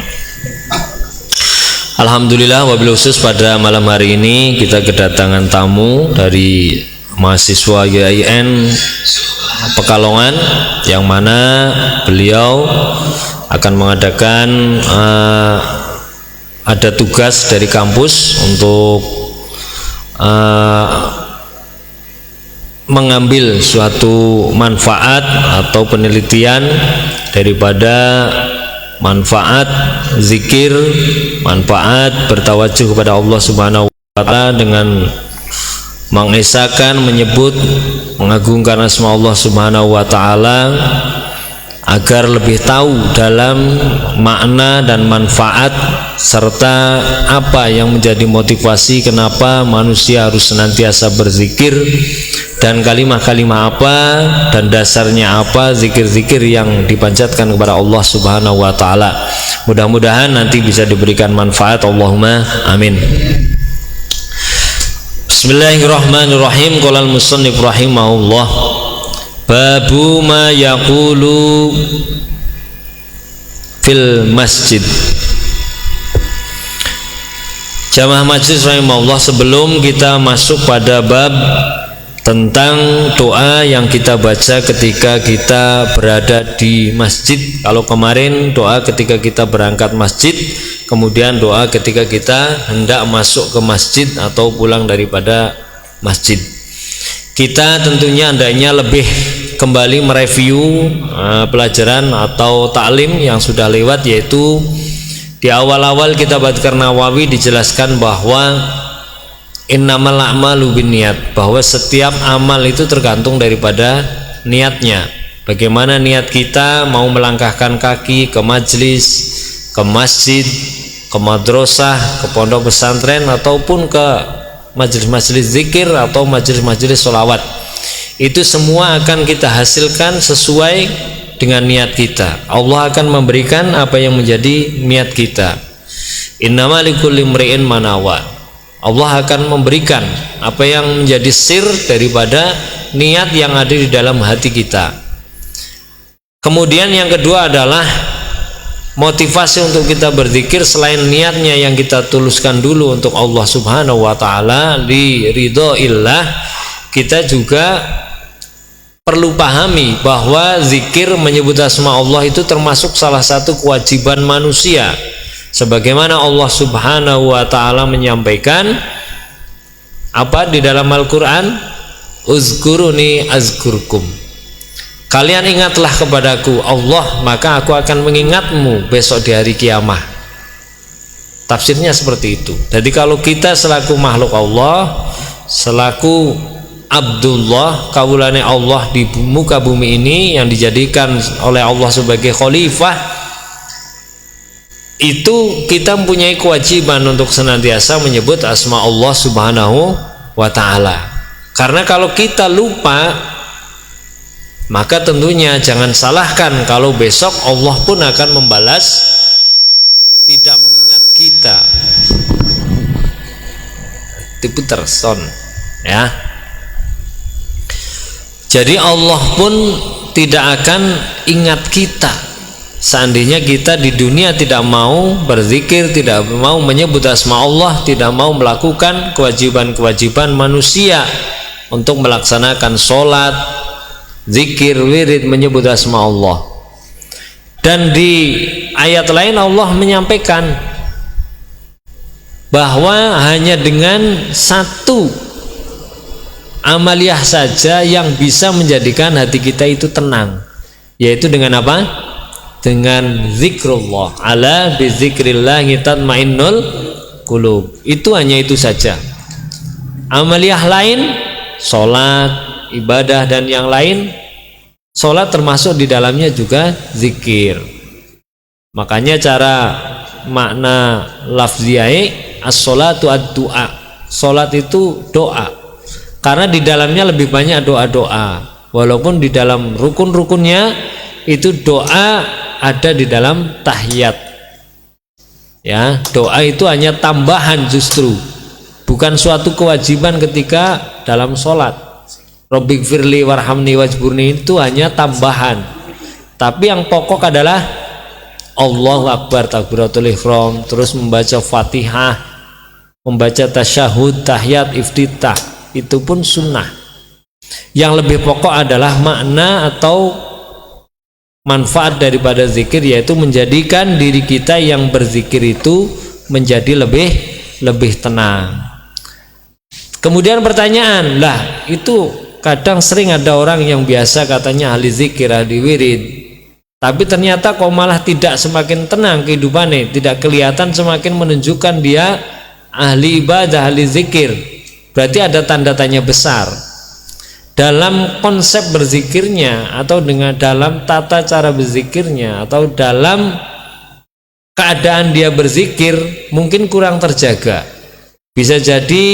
Alhamdulillah, wabil khusus pada malam hari ini kita kedatangan tamu dari mahasiswa YIN Pekalongan, yang mana beliau akan mengadakan ada tugas dari kampus untuk mengambil suatu manfaat atau penelitian daripada manfaat zikir, manfaat bertawajuh kepada Allah Subhanahu wa taala dengan mengesahkan, menyebut, mengagungkan asma Allah Subhanahu wa taala, agar lebih tahu dalam makna dan manfaat serta apa yang menjadi motivasi kenapa manusia harus senantiasa berzikir, dan kalimah-kalimah apa dan dasarnya apa zikir-zikir yang dipanjatkan kepada Allah Subhanahu wa taala. Mudah-mudahan nanti bisa diberikan manfaat, Allahumma amin. Bismillahirrahmanirrahim. Qala al-musannif rahimahullah, babu ma yaqulu fil masjid. Jamaah majelis rahimahullah, sebelum kita masuk pada bab tentang doa yang kita baca ketika kita berada di masjid. Kalau kemarin doa ketika kita berangkat masjid, kemudian doa ketika kita hendak masuk ke masjid atau pulang daripada masjid. Kita tentunya hendaknya lebih kembali mereview pelajaran atau taklim yang sudah lewat, yaitu di awal-awal kitab Azkar Nawawi dijelaskan bahwa innamal a'malu binniyat, bahwa setiap amal itu tergantung daripada niatnya. Bagaimana niat kita mau melangkahkan kaki ke majelis, ke masjid, ke madrasah, ke pondok pesantren, ataupun ke majelis-majelis zikir atau majelis-majelis sholawat, itu semua akan kita hasilkan sesuai dengan niat kita. Allah akan memberikan apa yang menjadi niat kita. Innamal likulli imri'in ma nawa. Allah akan memberikan apa yang menjadi sir daripada niat yang ada di dalam hati kita. Kemudian yang kedua adalah motivasi untuk kita berzikir. Selain niatnya yang kita tuluskan dulu untuk Allah Subhanahu wa taala li ridhoillah, kita juga perlu pahami bahwa zikir menyebut asma Allah itu termasuk salah satu kewajiban manusia. Sebagaimana Allah Subhanahu wa taala menyampaikan apa di dalam Al-Qur'an, uzkuruni azkurkum. Kalian ingatlah kepadaku Allah, maka aku akan mengingatmu besok di hari kiamat. Tafsirnya seperti itu. Jadi kalau kita selaku makhluk Allah, selaku Abdullah, kawulane Allah di muka bumi ini yang dijadikan oleh Allah sebagai khalifah, itu kita mempunyai kewajiban untuk senantiasa menyebut asma Allah Subhanahu wa ta'ala. Karena kalau kita lupa, maka tentunya jangan salahkan kalau besok Allah pun akan membalas tidak mengingat kita. diputer son ya. Jadi Allah pun tidak akan ingat kita seandainya kita di dunia tidak mau berzikir, tidak mau menyebut asma Allah, tidak mau melakukan kewajiban-kewajiban manusia untuk melaksanakan sholat, zikir, wirid, menyebut asma Allah. Dan di ayat lain Allah menyampaikan bahwa hanya dengan satu amaliyah saja yang bisa menjadikan hati kita itu tenang, yaitu dengan apa? Dengan zikrullah. Ala bizikrillahi tatmainnul qulub. Itu hanya itu saja. Amaliyah lain, sholat, ibadah dan yang lain, sholat termasuk di dalamnya juga zikir. Makanya cara makna lafziyai as-sholatu ad-du'a, sholat itu doa, karena di dalamnya lebih banyak doa-doa, walaupun di dalam rukun-rukunnya itu doa ada di dalam tahiyat ya. Doa itu hanya tambahan, justru bukan suatu kewajiban ketika dalam sholat. Rabbighfirli warhamni wajburni itu hanya tambahan, tapi yang pokok adalah Allahu Akbar, takbiratul ihram, terus membaca Fatihah, membaca tasyahud, tahiyat, iftitah, itu pun sunnah. Yang lebih pokok adalah makna atau manfaat daripada zikir, yaitu menjadikan diri kita yang berzikir itu menjadi lebih tenang. Kemudian pertanyaan, lah itu kadang sering ada orang yang biasa katanya ahli zikir, ahli wirid, tapi ternyata kok malah tidak semakin tenang kehidupannya, tidak kelihatan semakin menunjukkan dia ahli ibadah, ahli zikir. Berarti ada tanda tanya besar dalam konsep berzikirnya, atau dengan dalam tata cara berzikirnya, atau dalam keadaan dia berzikir mungkin kurang terjaga. Bisa jadi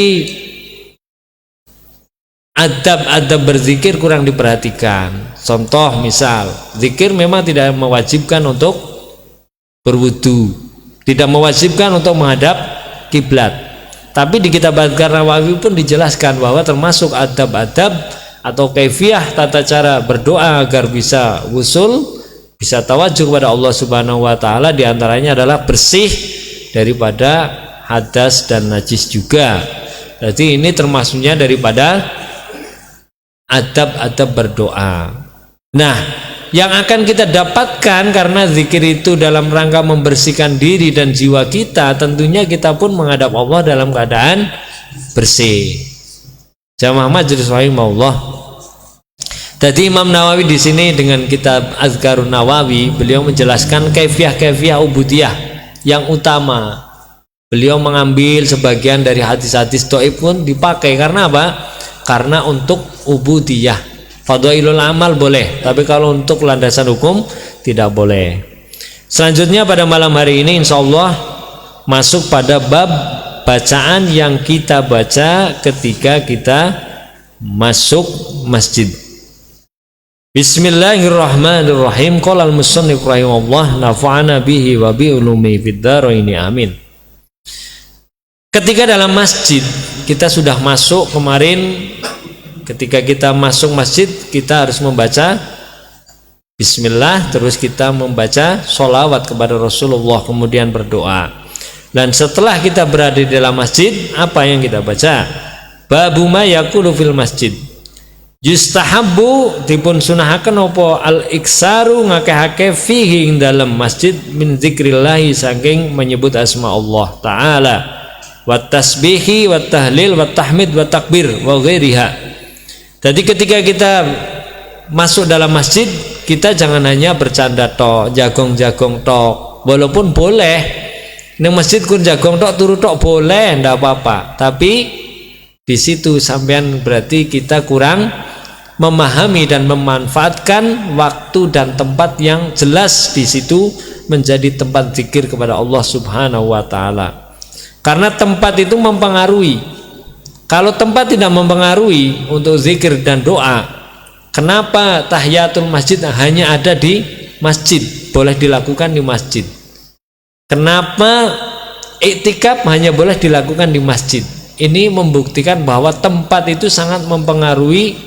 adab-adab berzikir kurang diperhatikan. Contoh misal, zikir memang tidak mewajibkan untuk berwudu, tidak mewajibkan untuk menghadap kiblat, tapi di kitab Adhkar Nawawi pun dijelaskan bahwa termasuk adab-adab atau kaifiyah tata cara berdoa agar bisa wusul, bisa tawajuh kepada Allah Subhanahu wa taala, diantaranya adalah bersih daripada hadas dan najis juga. Berarti ini termasuknya daripada adab-adab berdoa. Nah, yang akan kita dapatkan karena zikir itu dalam rangka membersihkan diri dan jiwa kita, tentunya kita pun menghadap Allah dalam keadaan bersih. Jamaah majelis rahimahullah. Jadi Imam Nawawi di sini dengan kitab Azkarun Nawawi, beliau menjelaskan kaifiyah ubudiyah yang utama. Beliau mengambil sebagian dari hadis-hadis dhaif pun dipakai, karena apa? Karena untuk ubudiyah. Fadhailul amal boleh, tapi kalau untuk landasan hukum tidak boleh. Selanjutnya pada malam hari ini insya Allah masuk pada bab bacaan yang kita baca ketika kita masuk masjid. Bismillahirrahmanirrahim. Qala al-musannif rahimahullah, nafa'ana bihi wa bi ulumi fid dharaini amin. Ketika dalam masjid kita sudah masuk kemarin, ketika kita masuk masjid kita harus membaca bismillah, terus kita membaca sholawat kepada Rasulullah, kemudian berdoa. Dan setelah kita berada di dalam masjid, apa yang kita baca? Babu ma yaqulu fil masjid. Yustahabbu dipun sunahaken apa al-iksaru ngakeh-akeh fihi ing dalam masjid min zikrillahi, saking menyebut asma Allah taala, wa tasbihi wa tahlil wa tahmid wa takbir wa ghairiha. Jadi ketika kita masuk dalam masjid, kita jangan hanya bercanda tok, jagong-jagong tok, walaupun boleh nang masjid kun jagong tok turu tok boleh, ndak apa-apa, tapi di situ sampean berarti kita kurang memahami dan memanfaatkan waktu dan tempat yang jelas di situ menjadi tempat zikir kepada Allah Subhanahu wa taala. Karena tempat itu mempengaruhi. Kalau tempat tidak mempengaruhi untuk zikir dan doa, kenapa tahiyatul masjid hanya ada di masjid, boleh dilakukan di masjid? Kenapa iktikaf hanya boleh dilakukan di masjid? Ini membuktikan bahwa tempat itu sangat mempengaruhi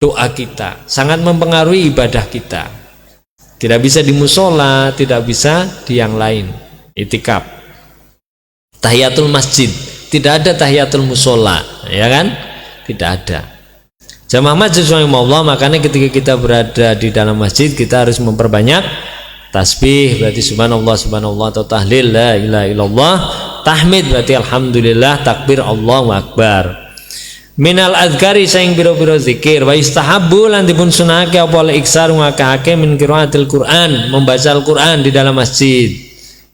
doa kita, sangat mempengaruhi ibadah kita. Tidak bisa di musola, tidak bisa di yang lain. Itikaf, tahiyatul masjid, tidak ada tahiyatul musola, ya kan? Tidak ada. Jamaah masjid Allah, makanya ketika kita berada di dalam masjid kita harus memperbanyak tasbih, berarti subhanallah subhanallah, atau tahlil la ilaha illallah, tahmid berarti alhamdulillah, takbir Allahu akbar. Minal azkari saing biro-biro zikir, wa istahabbu lan dipun sunahake apa oleh iksar ngakake min qiraatil Quran, membaca Al-Quran di dalam masjid.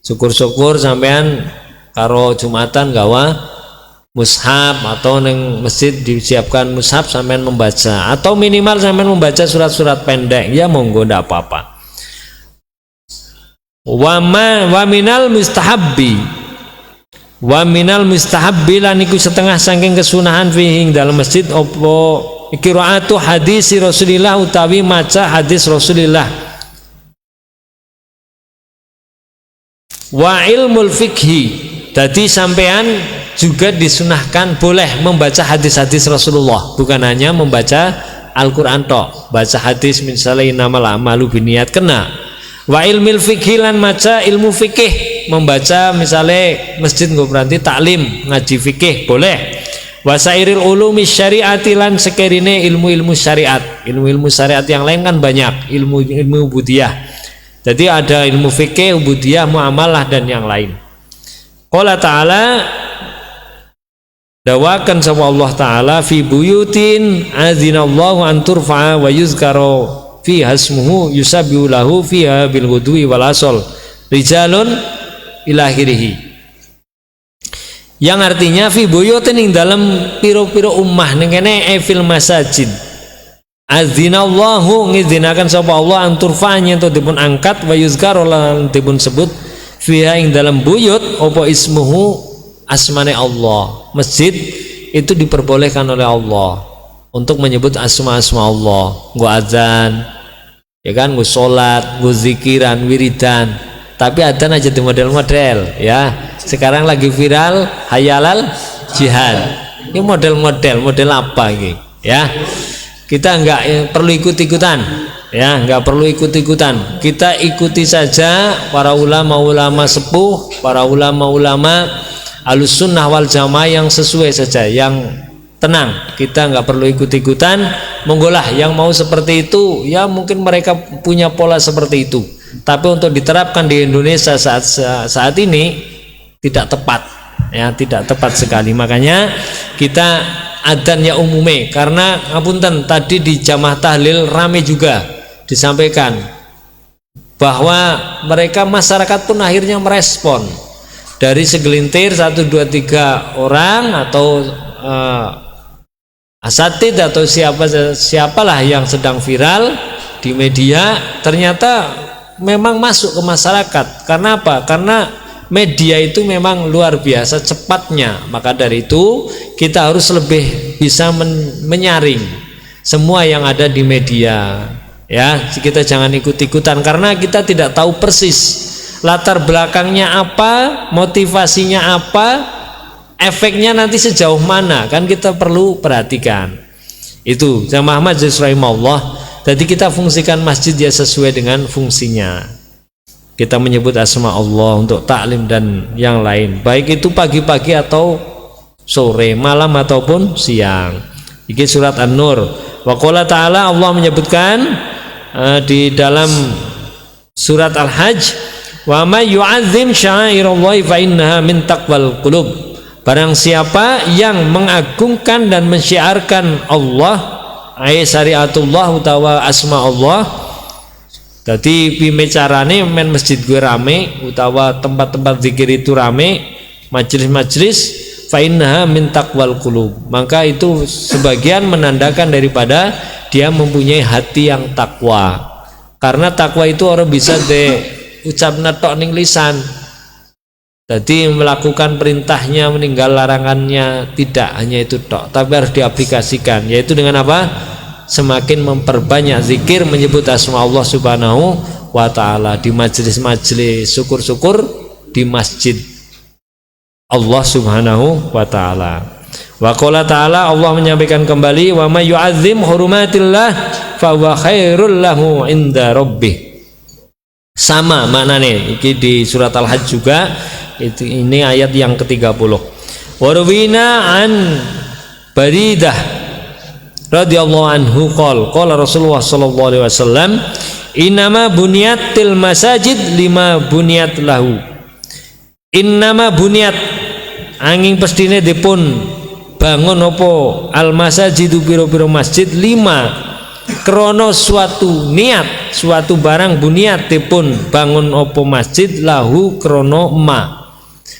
Syukur-syukur sampean karo Jumatan gawa mushaf, atau neng masjid disiapkan mushaf sampean membaca, atau minimal sampean membaca surat-surat pendek, ya monggo ndak apa-apa. Wa minal mustahabbi, wa minal mustahabbi lan iku setengah saking kesunahan fihi dalam masjid opo qiraatu hadis Rasulillah, utawi maca hadis Rasulillah, wa ilmul fikhi, jadi sampean juga disunahkan boleh membaca hadis-hadis Rasulullah, bukan hanya membaca Al-Quran tok, baca hadis misalnya innamal a'malu binniyat kena. Wa ilmil fikhi lan maca ilmu fikih, membaca misalnya masjid nggak berarti taklim ngaji fikih boleh. Wasairil ulumi syariati lan sekerine ilmu-ilmu syariat, ilmu-ilmu syariat yang lain kan banyak, ilmu-ilmu ubudiyah. Jadi ada ilmu fikih, ubudiyah, muamalah dan yang lain. Qala ta'ala, dawakan sama Allah Ta'ala, fi buyutin azinallahu an turfa'a wa yuzkaro fi hasmuhu yusabbihu lahu fiha bil ghudwi wal asal rijalun ilahirihi, yang artinya fi buyutin ing dalam piro-piro ummah ning kene fil masajid, azinallahu ngizinakan sapa Allah an turfa'nya ento dipun angkat, wa yuzkaro lan dipun sebut fiha ing dalam buyut apa ismuhu, asmane Allah. Masjid itu diperbolehkan oleh Allah untuk menyebut asma-asma Allah, nggo azan, ya kan, nggo salat, nggo zikiran, wiridan. Tapi adzan aja di model-model, ya. Sekarang lagi viral hayalal jihad. Ini model apa ini? Ya. Kita enggak perlu ikut-ikutan, ya, enggak perlu ikut-ikutan. Kita ikuti saja para ulama-ulama sepuh, para ulama-ulama Ahlus Sunnah wal Jamaah yang sesuai saja, yang tenang. Kita nggak perlu ikut-ikutan. Monggolah yang mau seperti itu, ya mungkin mereka punya pola seperti itu, tapi untuk diterapkan di Indonesia saat ini tidak tepat, ya, tidak tepat sekali. Makanya kita adzan ya umume, karena ngapunten tadi di jamaah tahlil rame juga disampaikan bahwa mereka masyarakat pun akhirnya merespon dari segelintir 1, 2, 3 orang atau asatid atau siapalah yang sedang viral di media, ternyata memang masuk ke masyarakat. Karena apa? Karena media itu memang luar biasa cepatnya. Maka dari itu kita harus lebih bisa menyaring semua yang ada di media, ya. Kita jangan ikut-ikutan karena kita tidak tahu persis latar belakangnya apa, motivasinya apa, efeknya nanti sejauh mana, kan kita perlu perhatikan. Itu jamaah majelis rahimahullah. Jadi kita fungsikan masjid ya sesuai dengan fungsinya. Kita menyebut asma Allah untuk taklim dan yang lain, baik itu pagi-pagi atau sore, malam ataupun siang. Ini surat An-Nur. Wa qala ta'ala, Allah menyebutkan di dalam surat Al-Hajj, wa may yu'azzim sya'airallahi fa innaha min taqwal qulub. Barang siapa yang mengagungkan dan mensyiarkan Allah, syariatullah utawa asma Allah, jadi pimecarane men masjid gue rame utawa tempat-tempat zikir itu rame, majelis-majelis, fa innaha min taqwal qulub, maka itu sebagian menandakan daripada dia mempunyai hati yang takwa. Karena takwa itu orang bisa ucapna tok ning lisan, jadi melakukan perintahnya, meninggal larangannya, tidak hanya itu tok, tapi harus diaplikasikan. Yaitu dengan apa? Semakin memperbanyak zikir, menyebut asma Allah subhanahu wa ta'ala di majelis-majelis, syukur-syukur di masjid. Allah Subhanahu wa taala. Wa qala ta'ala, Allah menyampaikan kembali, wa may yu'azzim hurumatillah fa huwa khairul lahu inda rabbih. Sama maknanya iki di surat Al-Hajj juga, ini ayat yang ke-30. Wa ruwina an Baridah radhiyallahu anhu qala Rasulullah sallallahu alaihi wasallam, innama bunyatil masajid lima bunyat lahu. Innama bunyat angin pestine dipun bangun opo al masajidu piro-piro masjid lima krono suatu niat, suatu barang bunyat dipun bangun opo masjid lahu krono ma.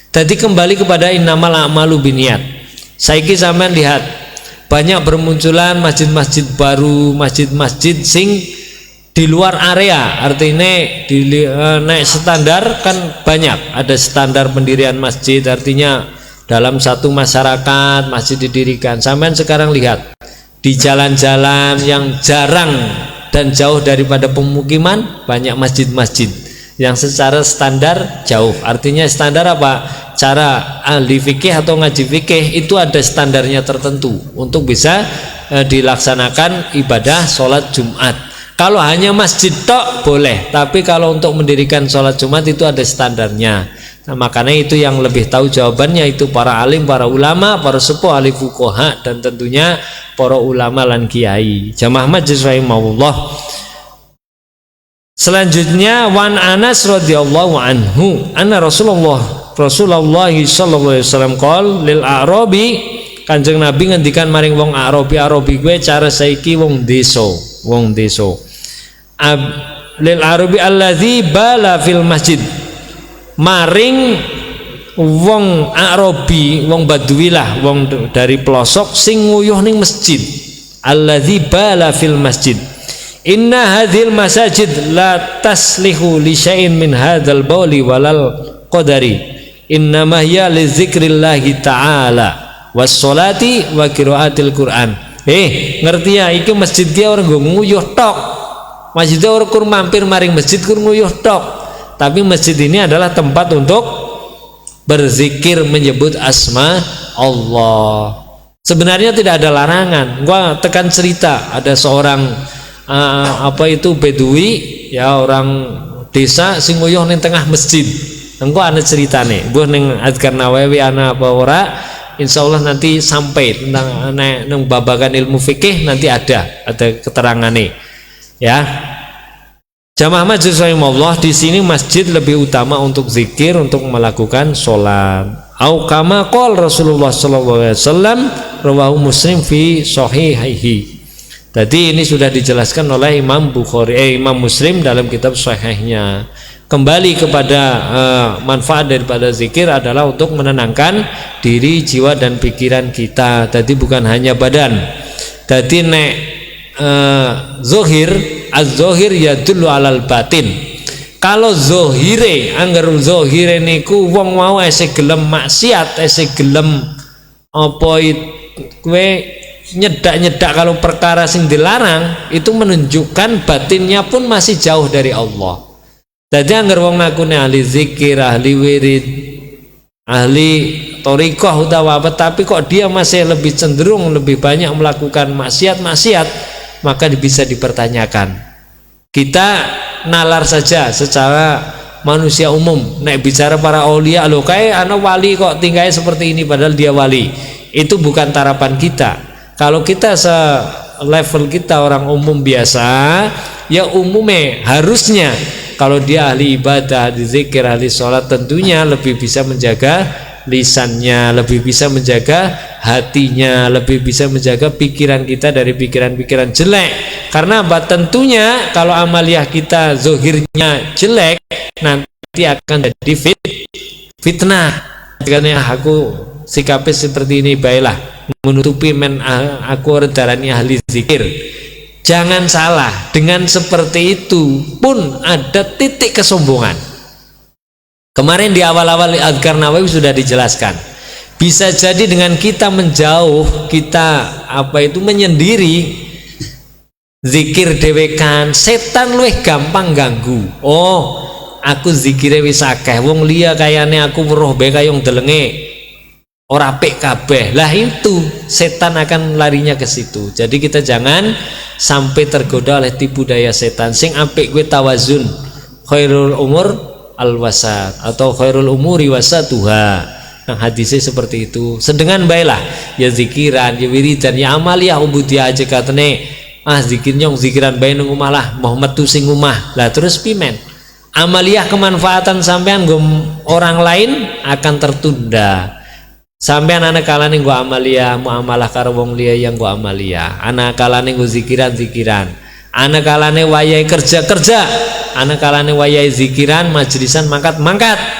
Jadi kembali kepada innamal a'malu binniyat. Saiki sampean lihat banyak bermunculan masjid-masjid baru, masjid-masjid sing di luar area, artinya di naik standar kan banyak, ada standar pendirian masjid, artinya dalam satu masyarakat masjid didirikan. Sampean sekarang lihat di jalan-jalan yang jarang dan jauh daripada pemukiman banyak masjid-masjid yang secara standar jauh. Artinya standar apa? Cara ahli fikih atau ngaji fikih itu ada standarnya tertentu untuk bisa dilaksanakan ibadah sholat Jumat. Kalau hanya masjid tok boleh, tapi kalau untuk mendirikan sholat Jumat itu ada standarnya. Nah, makanya itu yang lebih tahu jawabannya itu para alim, para ulama, para sepuh, ahli fuqaha, dan tentunya para ulama lan kiai. Jamaah majelis rahimahullah. Selanjutnya wan Anas radhiyallahu anhu anna Rasulullah sallallahu alaihi wasallam qol lil a'rabi, Kanjeng Nabi ngendikan maring wong Arabi gue cara saiki wong desa lil a'rabi allazi bala fil masjid, maring wong Arabi, wong Badui lah, wong dari pelosok sing nguyuh ning masjid. Alladzi bala fil masjid. Inna hadhil masajid la taslihu li syai'in min hadzal bauli walal qadari. Innama hiya li dzikrillahi ta'ala was sholati wa qiraatil Qur'an. Ngerti ya, iki masjid ki ora nggo nguyuh tok. Masjid ora kur mampir maring masjid kur nguyuh tok. Tapi masjid ini adalah tempat untuk berzikir, menyebut asma Allah. Sebenarnya tidak ada larangan. Gua tekan cerita ada seorang Bedui, ya orang desa sing nguyuh ning tengah masjid. Engko ana ceritane. Mbuh ning Azkar Nawawi ana apa ora? Insyaallah nanti sampai tentang nang babagan ilmu fikih nanti ada keterangane. Ya. Jamaah majelis rahimahullah, di sini masjid lebih utama untuk zikir, untuk melakukan sholat. Au kama qol Rasulullah sallallahu alaihi wasallam, rawahu Muslim fi sahihihi. Jadi ini sudah dijelaskan oleh Imam Muslim dalam kitab sahihnya. Kembali kepada manfaat daripada zikir adalah untuk menenangkan diri, jiwa dan pikiran kita. Jadi bukan hanya badan. Jadi nek zohir, az-zohir yadullu alal batin. Kalau zohire, anggar zohire niku wong mau esek gelem maksiat, esek gelem apa kue nyedak kalau perkara sing dilarang, itu menunjukkan batinnya pun masih jauh dari Allah. Jadi anggar wong ngakune ahli zikir, ahli wirid, ahli thariqah utawa apa, tapi kok dia masih lebih cenderung lebih banyak melakukan maksiat, maka bisa dipertanyakan. Kita nalar saja secara manusia umum, nek bicara para aulia, lo kayak anak wali kok tinggalnya seperti ini padahal dia wali. Itu bukan tarapan kita. Kalau kita level kita orang umum biasa, ya umumnya harusnya kalau dia ahli ibadah, ahli zikir, ahli sholat, tentunya lebih bisa menjaga lisannya, lebih bisa menjaga hatinya, lebih bisa menjaga pikiran kita dari pikiran-pikiran jelek. Karena tentunya kalau amaliyah kita zohirnya jelek, nanti akan jadi fitnah. Karena aku sikapnya seperti ini, baiklah menutupi aku darani ahli zikir. Jangan salah, dengan seperti itu pun ada titik kesombongan. Kemarin di awal-awal Azkar Nawawi sudah dijelaskan. Bisa jadi dengan kita menjauh, kita menyendiri, zikir dewekan, setan luwih gampang ganggu. Oh, aku zikire wis akeh, wong liya kayane aku weruh bae kayong delenge. ora apik kabeh. Lah itu setan akan larinya ke situ. Jadi kita jangan sampai tergoda oleh tipu daya setan. Sing apik kuwi tawazun. Khairul umur al-wasat atau khairul umuri wasatuha. Nah hadisnya seperti itu. Sedengan baiklah ya zikiran, ya wiridan, ya amaliyah ubudiyah aja katene. Zikirnya zikiran baik nang omah lah, mau metu sing omah. Lah terus pimen? Amaliyah kemanfaatan sampean nggo orang lain akan tertunda. Sampean anak kalane nggo amaliyah, muamalah karo wong liya yang nggo amaliyah. Anak kalane nggo zikiran. Anak kalane wayahe kerja. Anak kalane wayahe zikiran, majlisan mangkat.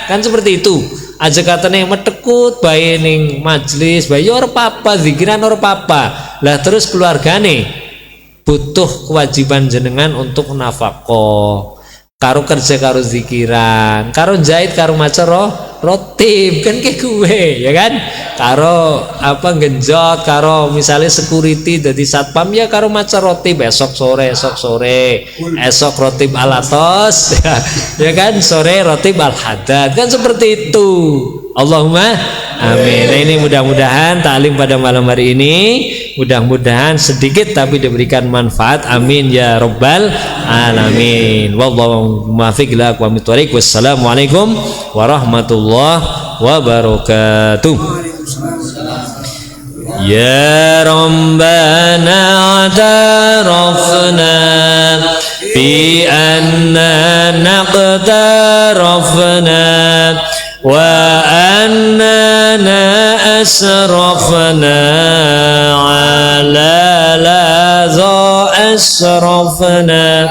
Kan seperti itu. Aja katanya metekut bae ning majlis bae ora apa-apa, zikiran ora apa-apa. Lah terus keluargane butuh kewajiban jenengan untuk nafkah. Karo kerja karo zikiran, karo jahit karo maca rotib kan kayak gue ya kan, karo apa genjot, karo misalnya security jadi satpam ya karo maca rotib esok sore esok rotib alatos ya kan, sore rotib al hadad kan seperti itu. Allahumma amin. Nah, ini mudah-mudahan taklim pada malam hari ini mudah-mudahan sedikit tapi diberikan manfaat. Amin ya rabbal alamin. Wallahu muwaffiq ila aqwamit thoriq. Wassalamualaikum warahmatullahi wabarakatuh. Ya Rabbana atarafna bi anna naqtarafna wa annana asrafna ala ladha asrafna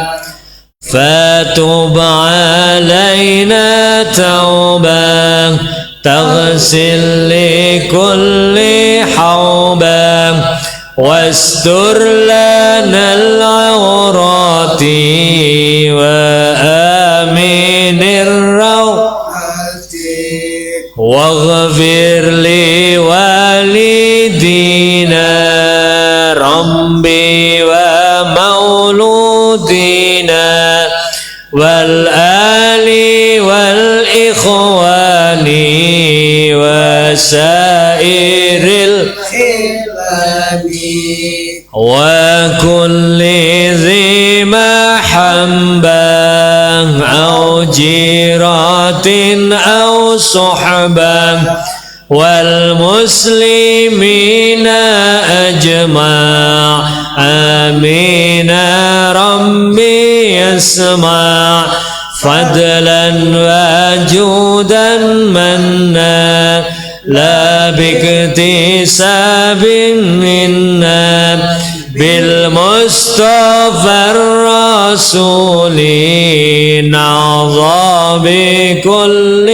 fatub alayna tawbah taghsil li kulli hawbah wastur lana al-awrati wa aminir waghfir li walidina rabbi wa mauludina wal ali wal ikhwani wa sairil khilani wa kulli dhi mahabbah au jiratin au صحبا والمسلمين أجمع آمين ربي يسمع فضلا وجودا منا لا باكتساب منا بالمصطفى الرسول نعظى بكل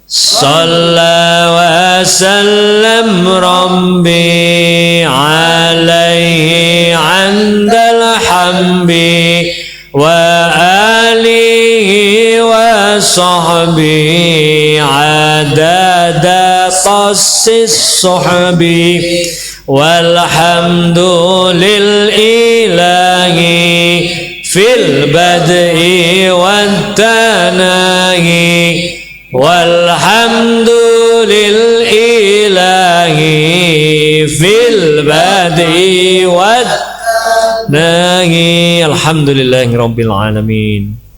صلى وسلم ربي عليه عند الحمد وآله وصحبه عدد قص الصحب والحمد للإله في البدء والتناهي والحمد للإله في البدء والتناهي الحمد لله رب العالمين.